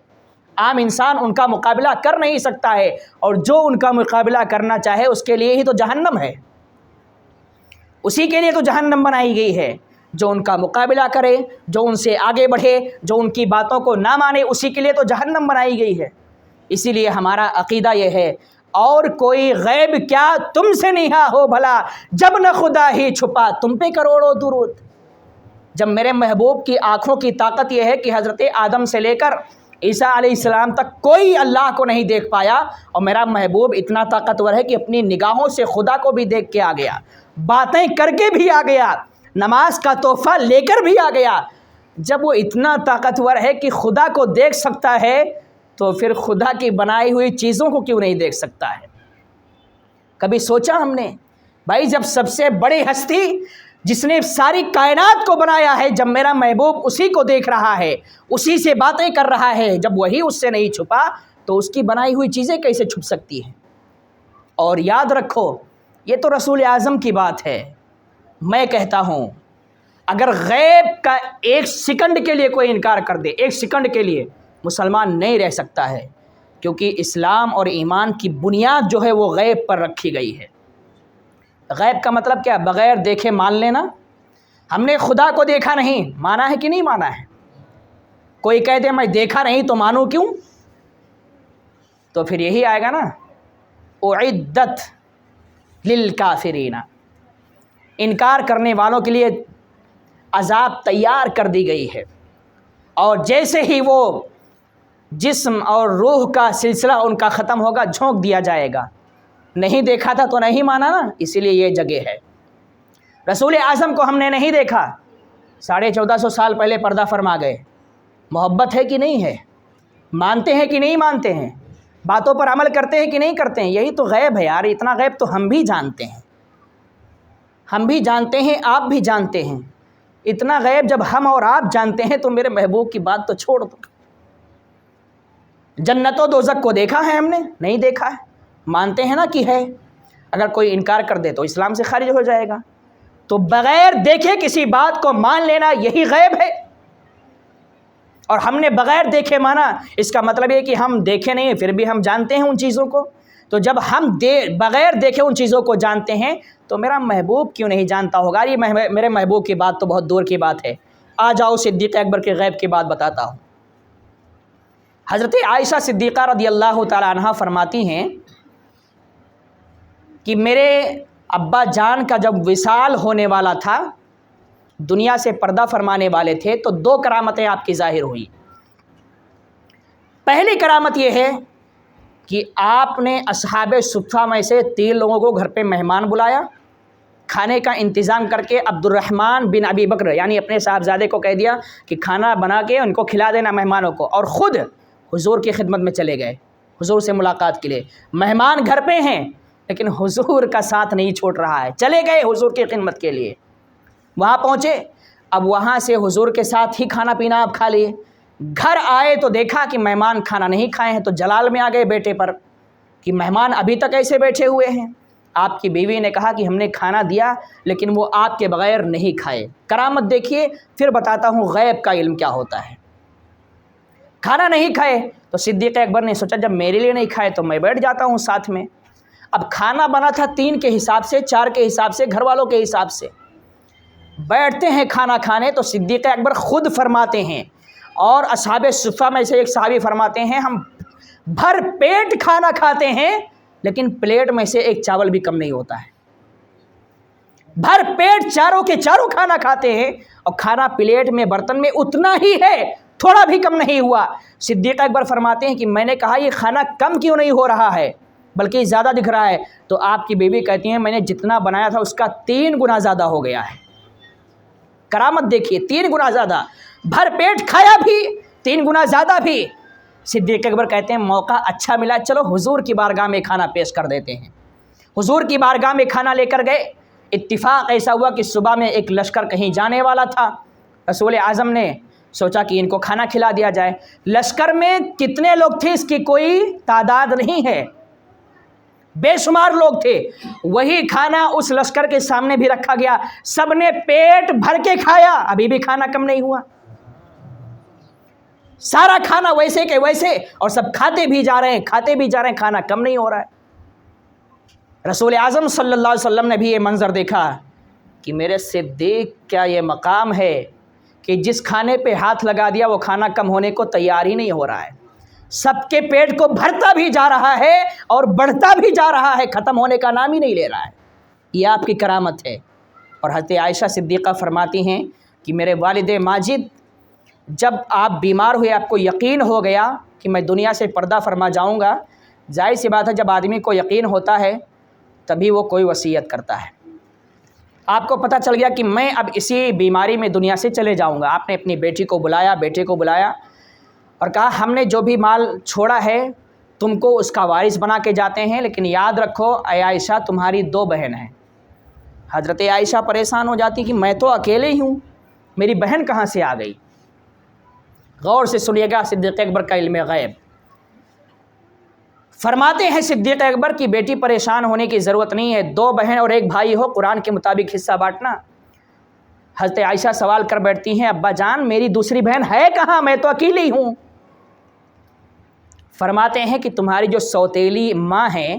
[SPEAKER 1] عام انسان ان کا مقابلہ کر نہیں سکتا ہے، اور جو ان کا مقابلہ کرنا چاہے اس کے لیے ہی تو جہنم ہے، اسی کے لیے تو جہنم بنائی گئی ہے۔ جو ان کا مقابلہ کرے، جو ان سے آگے بڑھے، جو ان کی باتوں کو نہ مانے، اسی کے لیے تو جہنم بنائی گئی ہے۔ اسی لیے ہمارا عقیدہ یہ ہے اور کوئی غیب کیا تم سے نہا ہو بھلا، جب نہ خدا ہی چھپا تم پہ کروڑوں درود۔ جب میرے محبوب کی آنکھوں کی طاقت یہ ہے کہ حضرت آدم سے لے کر عیسیٰ علیہ السلام تک کوئی اللہ کو نہیں دیکھ پایا، اور میرا محبوب اتنا طاقتور ہے کہ اپنی نگاہوں سے خدا کو بھی دیکھ کے آ گیا، باتیں کر کے بھی آ گیا، نماز کا تحفہ لے کر بھی آ گیا۔ جب وہ اتنا طاقتور ہے کہ خدا کو دیکھ سکتا ہے تو پھر خدا کی بنائی ہوئی چیزوں کو کیوں نہیں دیکھ سکتا ہے؟ کبھی سوچا ہم نے بھائی جب سب سے بڑی ہستی جس نے ساری کائنات کو بنایا ہے، جب میرا محبوب اسی کو دیکھ رہا ہے، اسی سے باتیں کر رہا ہے، جب وہی اس سے نہیں چھپا تو اس کی بنائی ہوئی چیزیں کیسے چھپ سکتی ہیں؟ اور یاد رکھو یہ تو رسول اعظم کی بات ہے۔ میں کہتا ہوں اگر غیب کا ایک سیکنڈ کے لیے کوئی انکار کر دے، ایک سیکنڈ کے لیے، مسلمان نہیں رہ سکتا ہے، کیونکہ اسلام اور ایمان کی بنیاد جو ہے وہ غیب پر رکھی گئی ہے۔ غیب کا مطلب کیا؟ بغیر دیکھے مان لینا۔ ہم نے خدا کو دیکھا نہیں، مانا ہے کہ نہیں مانا ہے؟ کوئی کہہ دے میں دیکھا نہیں تو مانوں کیوں؟ تو پھر یہی آئے گا نا اعدت للکافرین، انکار کرنے والوں کے لیے عذاب تیار کر دی گئی ہے، اور جیسے ہی وہ جسم اور روح کا سلسلہ ان کا ختم ہوگا جھونک دیا جائے گا۔ نہیں دیکھا تھا تو نہیں مانا نا، اسی لیے یہ جگہ ہے۔ رسول اعظم کو ہم نے نہیں دیکھا، 1450 سال پہلے پردہ فرما گئے، محبت ہے کہ نہیں ہے؟ مانتے ہیں کہ نہیں مانتے ہیں؟ باتوں پر عمل کرتے ہیں کہ نہیں کرتے ہیں؟ یہی تو غیب ہے یار، اتنا غیب تو ہم بھی جانتے ہیں، ہم بھی جانتے ہیں، آپ بھی جانتے ہیں۔ اتنا غیب جب ہم اور آپ جانتے ہیں تو میرے محبوب کی بات تو چھوڑ دو۔ جنت و دوزخ کو دیکھا ہے ہم نے؟ نہیں دیکھا ہے، مانتے ہیں نا کہ ہے۔ اگر کوئی انکار کر دے تو اسلام سے خارج ہو جائے گا۔ تو بغیر دیکھے کسی بات کو مان لینا یہی غیب ہے، اور ہم نے بغیر دیکھے مانا، اس کا مطلب یہ کہ ہم دیکھے نہیں پھر بھی ہم جانتے ہیں ان چیزوں کو۔ تو جب ہم بغیر دیکھے ان چیزوں کو جانتے ہیں تو میرا محبوب کیوں نہیں جانتا ہوگا؟ یہ میرے محبوب کی بات تو بہت دور کی بات ہے۔ آ جاؤ صدیق اکبر کے غیب کی بات بتاتا ہوں۔ حضرت عائشہ صدیقہ رضی اللہ تعالی عنہا فرماتی ہیں کہ میرے ابا جان کا جب وصال ہونے والا تھا، دنیا سے پردہ فرمانے والے تھے، تو 2 کرامتیں آپ کی ظاہر ہوئی۔ پہلی کرامت یہ ہے کہ آپ نے اصحاب صفہ میں سے 3 لوگوں کو گھر پہ مہمان بلایا، کھانے کا انتظام کر کے عبد الرحمن بن ابی بکر یعنی اپنے صاحبزادے کو کہہ دیا کہ کھانا بنا کے ان کو کھلا دینا مہمانوں کو، اور خود حضور کی خدمت میں چلے گئے حضور سے ملاقات کے لیے۔ مہمان گھر پہ ہیں، لیکن حضور کا ساتھ نہیں چھوڑ رہا ہے. چلے گئے حضور کی خدمت کے لیے, وہاں پہنچے. اب وہاں سے حضور کے ساتھ ہی کھانا پینا آپ کھا لیے. گھر آئے تو دیکھا کہ مہمان کھانا نہیں کھائے ہیں, تو جلال میں آ گئے بیٹے پر کہ مہمان ابھی تک ایسے بیٹھے ہوئے ہیں. آپ کی بیوی نے کہا کہ ہم نے کھانا دیا لیکن وہ آپ کے بغیر نہیں کھائے. کرامت دیکھیے, پھر بتاتا ہوں غیب کا علم کیا ہوتا ہے. کھانا نہیں کھائے تو صدیق اکبر نے سوچا جب میرے لیے نہیں کھائے تو میں بیٹھ جاتا ہوں ساتھ میں. اب کھانا بنا تھا 3 کے حساب سے, 4 کے حساب سے, گھر والوں کے حساب سے. بیٹھتے ہیں کھانا کھانے تو صدیق اکبر خود فرماتے ہیں, اور اصحاب صفہ میں سے ایک صحابی فرماتے ہیں, ہم بھر پیٹ کھانا کھاتے ہیں لیکن پلیٹ میں سے ایک چاول بھی کم نہیں ہوتا ہے. بھر پیٹ چاروں کے چاروں کھانا کھاتے ہیں اور کھانا پلیٹ میں برتن میں اتنا ہی ہے, تھوڑا بھی کم نہیں ہوا. صدیق اکبر فرماتے ہیں کہ میں نے کہا یہ کھانا کم کیوں نہیں ہو رہا ہے بلکہ زیادہ دکھ رہا ہے. تو آپ کی بیوی کہتی ہیں میں نے جتنا بنایا تھا اس کا 3 گنا زیادہ ہو گیا ہے. کرامت دیکھیے, 3 گنا زیادہ, بھر پیٹ کھایا بھی 3 گنا زیادہ بھی. صدیق اکبر کہتے ہیں موقع اچھا ملا, چلو حضور کی بارگاہ میں کھانا پیش کر دیتے ہیں. حضور کی بارگاہ میں کھانا لے کر گئے. اتفاق ایسا ہوا کہ صبح میں ایک لشکر کہیں جانے والا تھا. رسول اعظم نے سوچا کہ ان کو کھانا کھلا دیا جائے. لشکر میں کتنے لوگ تھے اس کی کوئی تعداد نہیں ہے, بے شمار لوگ تھے. وہی کھانا اس لشکر کے سامنے بھی رکھا گیا, سب نے پیٹ بھر کے کھایا, ابھی بھی کھانا کم نہیں ہوا. سارا کھانا ویسے کہ ویسے, اور سب کھاتے بھی جا رہے ہیں, کھاتے بھی جا رہے ہیں, کھانا کم نہیں ہو رہا ہے. رسول اعظم صلی اللہ علیہ وسلم نے بھی یہ منظر دیکھا کہ میرے صدیق کیا یہ مقام ہے کہ جس کھانے پہ ہاتھ لگا دیا وہ کھانا کم ہونے کو تیار ہی نہیں ہو رہا ہے, سب کے پیٹ کو بھرتا بھی جا رہا ہے اور بڑھتا بھی جا رہا ہے, ختم ہونے کا نام ہی نہیں لے رہا ہے. یہ آپ کی کرامت ہے. اور حضرت عائشہ صدیقہ فرماتی ہیں کہ میرے والد ماجد جب آپ بیمار ہوئے, آپ کو یقین ہو گیا کہ میں دنیا سے پردہ فرما جاؤں گا, ظاہر سی بات ہے جب آدمی کو یقین ہوتا ہے تبھی وہ کوئی وصیت کرتا ہے. آپ کو پتہ چل گیا کہ میں اب اسی بیماری میں دنیا سے چلے جاؤں گا. آپ نے اپنی بیٹی کو بلایا, بیٹے کو بلایا اور کہا ہم نے جو بھی مال چھوڑا ہے تم کو اس کا وارث بنا کے جاتے ہیں, لیکن یاد رکھو اے عائشہ تمہاری 2 بہن ہیں. حضرت عائشہ پریشان ہو جاتی کہ میں تو اکیلے ہی ہوں, میری بہن کہاں سے آ گئی. غور سے سنیے گا صدیق اکبر کا علم غیب. فرماتے ہیں صدیق اکبر کی بیٹی پریشان ہونے کی ضرورت نہیں ہے, 2 بہن اور 1 بھائی ہو, قرآن کے مطابق حصہ بانٹنا. حضرت عائشہ سوال کر بیٹھتی ہیں ابا جان میری دوسری بہن ہے کہاں, میں تو اکیلی ہوں. فرماتے ہیں کہ تمہاری جو سوتیلی ماں ہیں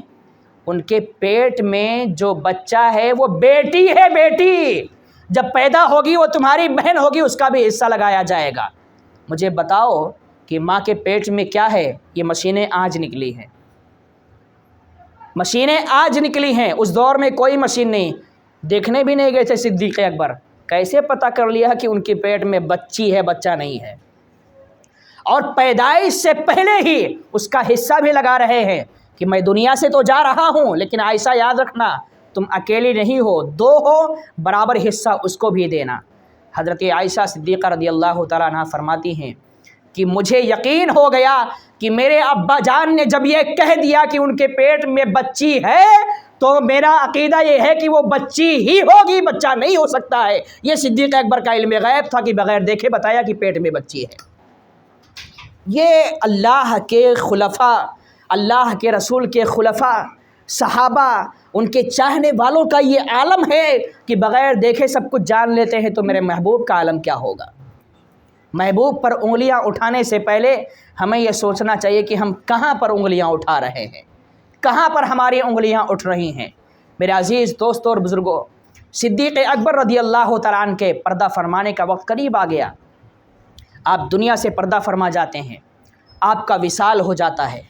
[SPEAKER 1] ان کے پیٹ میں جو بچہ ہے وہ بیٹی ہے, بیٹی جب پیدا ہوگی وہ تمہاری بہن ہوگی, اس کا بھی حصہ لگایا جائے گا. مجھے بتاؤ کہ ماں کے پیٹ میں کیا ہے. یہ مشینیں آج نکلی ہیں, مشینیں آج نکلی ہیں, اس دور میں کوئی مشین نہیں. دیکھنے بھی نہیں گئے تھے صدیق اکبر, کیسے پتہ کر لیا کہ ان کے پیٹ میں بچی ہے بچہ نہیں ہے. اور پیدائش سے پہلے ہی اس کا حصہ بھی لگا رہے ہیں کہ میں دنیا سے تو جا رہا ہوں لیکن عائشہ یاد رکھنا تم اکیلی نہیں ہو, 2 ہو, برابر حصہ اس کو بھی دینا. حضرت عائشہ صدیقہ رضی اللہ تعالیٰ عنہ فرماتی ہیں کہ مجھے یقین ہو گیا کہ میرے ابا جان نے جب یہ کہہ دیا کہ ان کے پیٹ میں بچی ہے تو میرا عقیدہ یہ ہے کہ وہ بچی ہی ہوگی, بچہ نہیں ہو سکتا ہے. یہ صدیق اکبر کا علم غیب تھا کہ بغیر دیکھے بتایا کہ پیٹ میں بچی ہے. یہ اللہ کے خلفاء, اللہ کے رسول کے خلفاء, صحابہ, ان کے چاہنے والوں کا یہ عالم ہے کہ بغیر دیکھے سب کچھ جان لیتے ہیں. تو میرے محبوب کا عالم کیا ہوگا. محبوب پر انگلیاں اٹھانے سے پہلے ہمیں یہ سوچنا چاہیے کہ ہم کہاں پر انگلیاں اٹھا رہے ہیں, کہاں پر ہماری انگلیاں اٹھ رہی ہیں. میرے عزیز دوستوں اور بزرگوں, صدیق اکبر رضی اللہ تعالیٰ عنہ کے پردہ فرمانے کا وقت قریب آ گیا. آپ دنیا سے پردہ فرما جاتے ہیں, آپ کا وصال ہو جاتا ہے.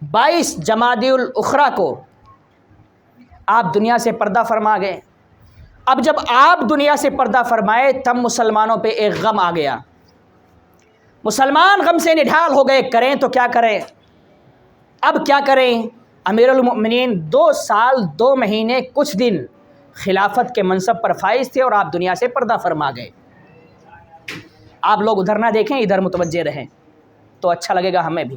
[SPEAKER 1] 22 جمادی الاخری کو آپ دنیا سے پردہ فرما گئے. اب جب آپ دنیا سے پردہ فرمائے تب مسلمانوں پہ ایک غم آ گیا. مسلمان غم سے نڈھال ہو گئے, کریں تو کیا کریں, اب کیا کریں. امیر المؤمنین 2 سال 2 مہینے کچھ دن خلافت کے منصب پر فائز تھے اور آپ دنیا سے پردہ فرما گئے. آپ لوگ ادھر نہ دیکھیں, ادھر متوجہ رہیں تو اچھا لگے گا ہمیں بھی.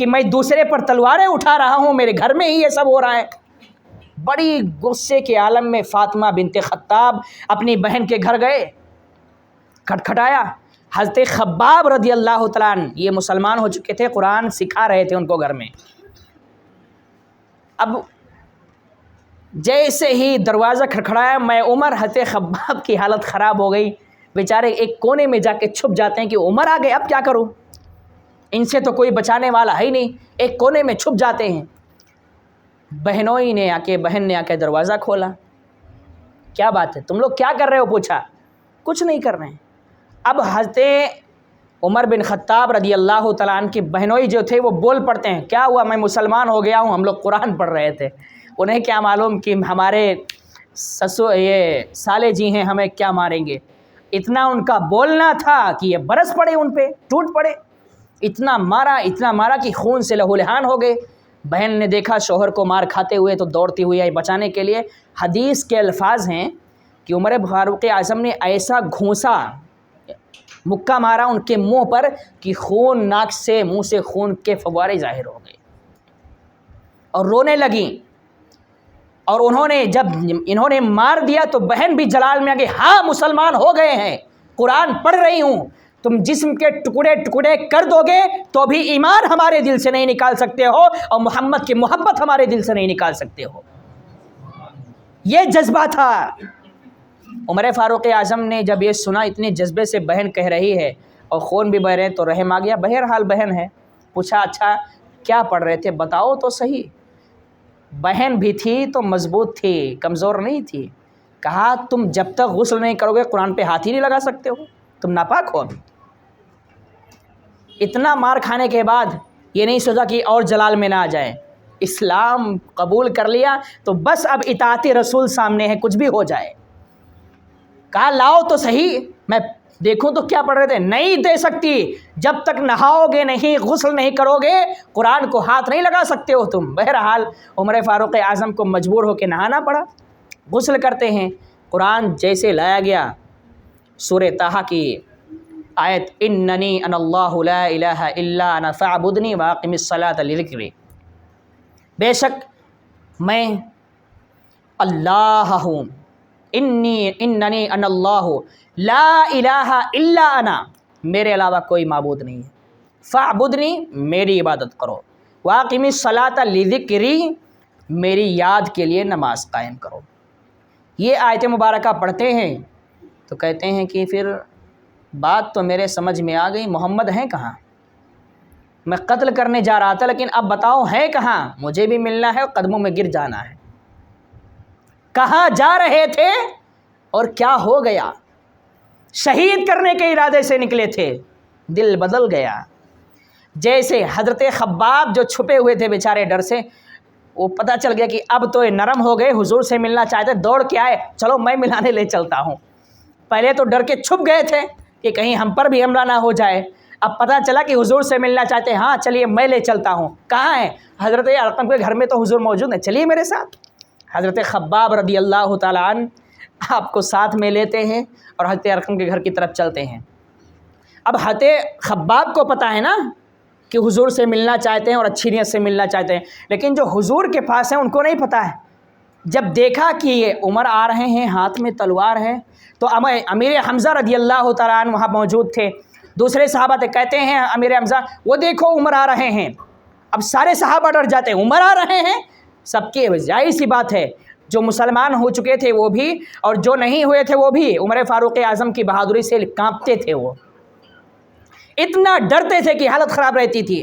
[SPEAKER 1] کہ میں دوسرے پر تلواریں اٹھا رہا ہوں، میرے گھر میں ہی یہ سب ہو رہا ہے۔ بڑی غصے کے عالم میں فاطمہ بنت خطاب اپنی بہن کے گھر گئے، کھٹکھٹایا۔ حضرت خباب رضی اللہ تعالیٰ عنہ یہ مسلمان ہو چکے تھے، قرآن سکھا رہے تھے ان کو گھر میں۔ اب جیسے ہی دروازہ کھٹکھٹایا، میں عمر، حضرت خباب کی حالت خراب ہو گئی، بیچارے ایک کونے میں جا کے چھپ جاتے ہیں کہ عمر آ گئے اب کیا کروں، ان سے تو کوئی بچانے والا ہے ہی نہیں، ایک کونے میں چھپ جاتے ہیں۔ بہن نے آ کے دروازہ کھولا، کیا بات ہے، تم لوگ کیا کر رہے ہو؟ پوچھا، کچھ نہیں کر رہے ہیں۔ اب حضرت عمر بن خطاب رضی اللہ تعالیٰ عنہ کی بہنوئی جو تھے وہ بول پڑتے ہیں، کیا ہوا، میں مسلمان ہو گیا ہوں، ہم لوگ قرآن پڑھ رہے تھے، انہیں کیا معلوم کہ ہمارے یہ سالے جی ہیں ہمیں کیا ماریں گے۔ اتنا ان کا بولنا تھا کہ یہ برس پڑے، ان پہ ٹوٹ پڑے، اتنا مارا کہ خون سے لہو لہان ہو گئے۔ بہن نے دیکھا شوہر کو مار کھاتے ہوئے تو دوڑتی ہوئی آئی بچانے کے لیے۔ حدیث کے الفاظ ہیں کہ عمر فاروق اعظم نے ایسا گھونسا، مکہ مارا ان کے منہ پر کہ خون ناک سے، منہ سے خون کے فوارے ظاہر ہو گئے اور رونے لگیں۔ اور جب انہوں نے مار دیا تو بہن بھی جلال میں آ گئی، ہاں مسلمان ہو گئے ہیں، قرآن پڑھ رہی ہوں، تم جسم کے ٹکڑے ٹکڑے کر دو گے تو بھی ایمان ہمارے دل سے نہیں نکال سکتے ہو، اور محمد کی محبت ہمارے دل سے نہیں نکال سکتے ہو۔ یہ جذبہ تھا۔ عمر فاروق اعظم نے جب یہ سنا، اتنے جذبے سے بہن کہہ رہی ہے اور خون بھی بہ رہے ہیں، تو رحم آ گیا۔ بہرحال بہن ہے، پوچھا اچھا کیا پڑھ رہے تھے، بتاؤ تو صحیح۔ بہن بھی تھی تو مضبوط تھی، کمزور نہیں تھی۔ کہا تم جب تک غسل نہیں کرو گے قرآن پہ ہاتھ ہی نہیں لگا سکتے ہو، تم ناپاک ہو۔ ابھی اتنا مار کھانے کے بعد یہ نہیں سوچا کہ اور جلال میں نہ آ جائے، اسلام قبول کر لیا تو بس اب اطاعت رسول سامنے ہے، کچھ بھی ہو جائے۔ کہا لاؤ تو صحیح میں دیکھوں تو کیا پڑھ رہے تھے۔ نہیں دے سکتی، جب تک نہاؤ گے نہیں، غسل نہیں کرو گے، قرآن کو ہاتھ نہیں لگا سکتے ہو تم۔ بہرحال عمر فاروق اعظم کو مجبور ہو کے نہانا پڑا۔ غسل کرتے ہیں، قرآن جیسے لایا گیا، سورہ طٰہٰ کی آیت اننی انا اللہ لا الہ الا انا فاعبدنی واقم الصلاۃ لذکری، بے شک میں اللہ ہوں، اننی انا اللہ لا الہ الا انا، میرے علاوہ کوئی معبود نہیں ہے، فاعبدنی میری عبادت کرو، واقم الصلاۃ لذکری میری یاد کے لیے نماز قائم کرو۔ یہ آیت مبارکہ پڑھتے ہیں تو کہتے ہیں کہ پھر بات تو میرے سمجھ میں آ گئی، محمد ہیں کہاں؟ میں قتل کرنے جا رہا تھا، لیکن اب بتاؤ ہیں کہاں؟ مجھے بھی ملنا ہے اور قدموں میں گر جانا ہے۔ کہاں جا رہے تھے اور کیا ہو گیا؟ شہید کرنے کے ارادے سے نکلے تھے، دل بدل گیا۔ جیسے حضرت خباب جو چھپے ہوئے تھے بیچارے ڈر سے، وہ پتہ چل گیا کہ اب تو یہ نرم ہو گئے، حضور سے ملنا چاہتے، دوڑ کے آئے، چلو میں ملانے لے چلتا ہوں۔ پہلے تو ڈر کے چھپ گئے تھے کہ کہیں ہم پر بھی حملہ نہ ہو جائے، اب پتہ چلا کہ حضور سے ملنا چاہتے ہیں، ہاں چلیے میں لے چلتا ہوں۔ کہاں ہے؟ حضرت ارقم کے گھر میں تو حضور موجود ہیں، چلیے میرے ساتھ۔ حضرت خباب رضی اللہ تعالیٰ عنہ آپ کو ساتھ میں لیتے ہیں اور حضرت ارقم کے گھر کی طرف چلتے ہیں۔ اب حضرت خباب کو پتہ ہے نا کہ حضور سے ملنا چاہتے ہیں اور اچھی نیت سے ملنا چاہتے ہیں، لیکن جو حضور کے پاس ہیں ان کو نہیں پتہ ہے۔ جب دیکھا کہ یہ عمر آ رہے ہیں، ہاتھ میں تلوار ہے، تو امیر حمزہ رضی اللہ تعالیٰ عنہ وہاں موجود تھے، دوسرے صحابہ تھے، کہتے ہیں امیر حمزہ وہ دیکھو عمر آ رہے ہیں۔ اب سارے صحابہ ڈر جاتے ہیں، عمر آ رہے ہیں، سب کی ظاہر سی بات ہے، جو مسلمان ہو چکے تھے وہ بھی اور جو نہیں ہوئے تھے وہ بھی عمر فاروق اعظم کی بہادری سے کانپتے تھے، وہ اتنا ڈرتے تھے کہ حالت خراب رہتی تھی۔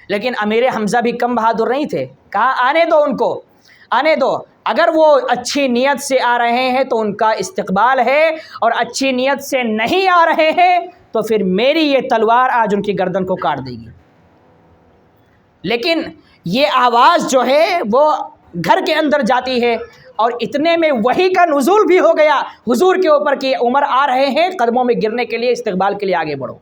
[SPEAKER 1] لیکن امیر حمزہ بھی کم بہادر نہیں تھے، کہا آنے دو ان کو، آنے دو، اگر وہ اچھی نیت سے آ رہے ہیں تو ان کا استقبال ہے، اور اچھی نیت سے نہیں آ رہے ہیں تو پھر میری یہ تلوار آج ان کی گردن کو کاٹ دے گی۔ لیکن یہ آواز جو ہے وہ گھر کے اندر جاتی ہے، اور اتنے میں وحی کا نزول بھی ہو گیا حضور کے اوپر کہ عمر آ رہے ہیں، قدموں میں گرنے کے لیے، استقبال کے لیے آگے بڑھو۔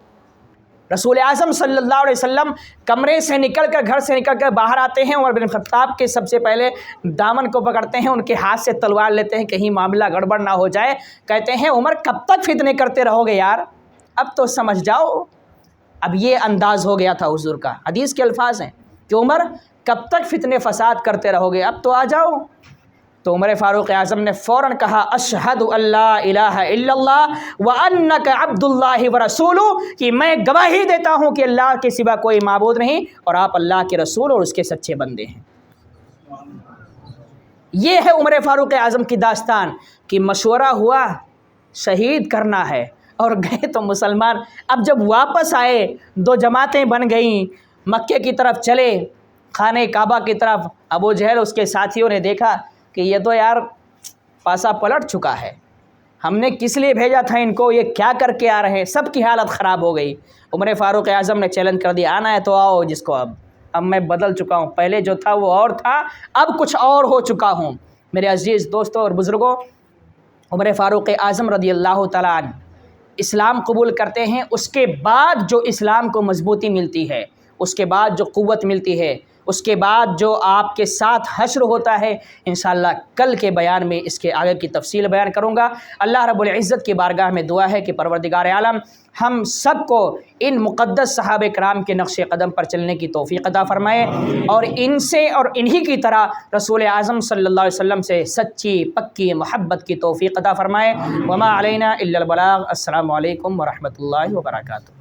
[SPEAKER 1] رسول اعظم صلی اللہ علیہ وسلم کمرے سے نکل کر، گھر سے نکل کر باہر آتے ہیں، عمر بن خطاب کے سب سے پہلے دامن کو پکڑتے ہیں، ان کے ہاتھ سے تلوار لیتے ہیں کہیں معاملہ گڑبڑ نہ ہو جائے۔ کہتے ہیں عمر کب تک فتنے کرتے رہو گے یار، اب تو سمجھ جاؤ۔ اب یہ انداز ہو گیا تھا حضور کا، حدیث کے الفاظ ہیں کہ عمر کب تک فتنے فساد کرتے رہو گے، اب تو آ جاؤ۔ تو عمر فاروق اعظم نے فوراً کہا اشہد اللہ الہ الا اللہ وانک عبد اللہ ورسولہ، کہ میں گواہی دیتا ہوں کہ اللہ کے سوا کوئی معبود نہیں اور آپ اللہ کے رسول اور اس کے سچے بندے ہیں۔ یہ ہے عمر فاروق اعظم کی داستان کہ مشورہ ہوا شہید کرنا ہے اور گئے تو مسلمان۔ اب جب واپس آئے 2 جماعتیں بن گئیں، مکے کی طرف چلے، خانہ کعبہ کی طرف، ابو جہل اس کے ساتھیوں نے دیکھا کہ یہ تو یار پاسا پلٹ چکا ہے، ہم نے کس لیے بھیجا تھا ان کو، یہ کیا کر کے آ رہے ہیں، سب کی حالت خراب ہو گئی۔ عمر فاروق اعظم نے چیلنج کر دیا آنا ہے تو آؤ جس کو، اب میں بدل چکا ہوں، پہلے جو تھا وہ اور تھا، اب کچھ اور ہو چکا ہوں۔ میرے عزیز دوستوں اور بزرگوں، عمر فاروق اعظم رضی اللہ تعالیٰ عنہ اسلام قبول کرتے ہیں، اس کے بعد جو اسلام کو مضبوطی ملتی ہے، اس کے بعد جو قوت ملتی ہے، اس کے بعد جو آپ کے ساتھ حشر ہوتا ہے، انشاءاللہ کل کے بیان میں اس کے آگے کی تفصیل بیان کروں گا۔ اللہ رب العزت کی بارگاہ میں دعا ہے کہ پروردگار عالم ہم سب کو ان مقدس صحابہ کرام کے نقش قدم پر چلنے کی توفیق عطا فرمائے اور ان سے اور انہی کی طرح رسول اعظم صلی اللہ علیہ وسلم سے سچی پکی محبت کی توفیق عطا فرمائے۔ وما علینا الا البلاغ۔ السلام علیکم ورحمۃ اللہ وبرکاتہ۔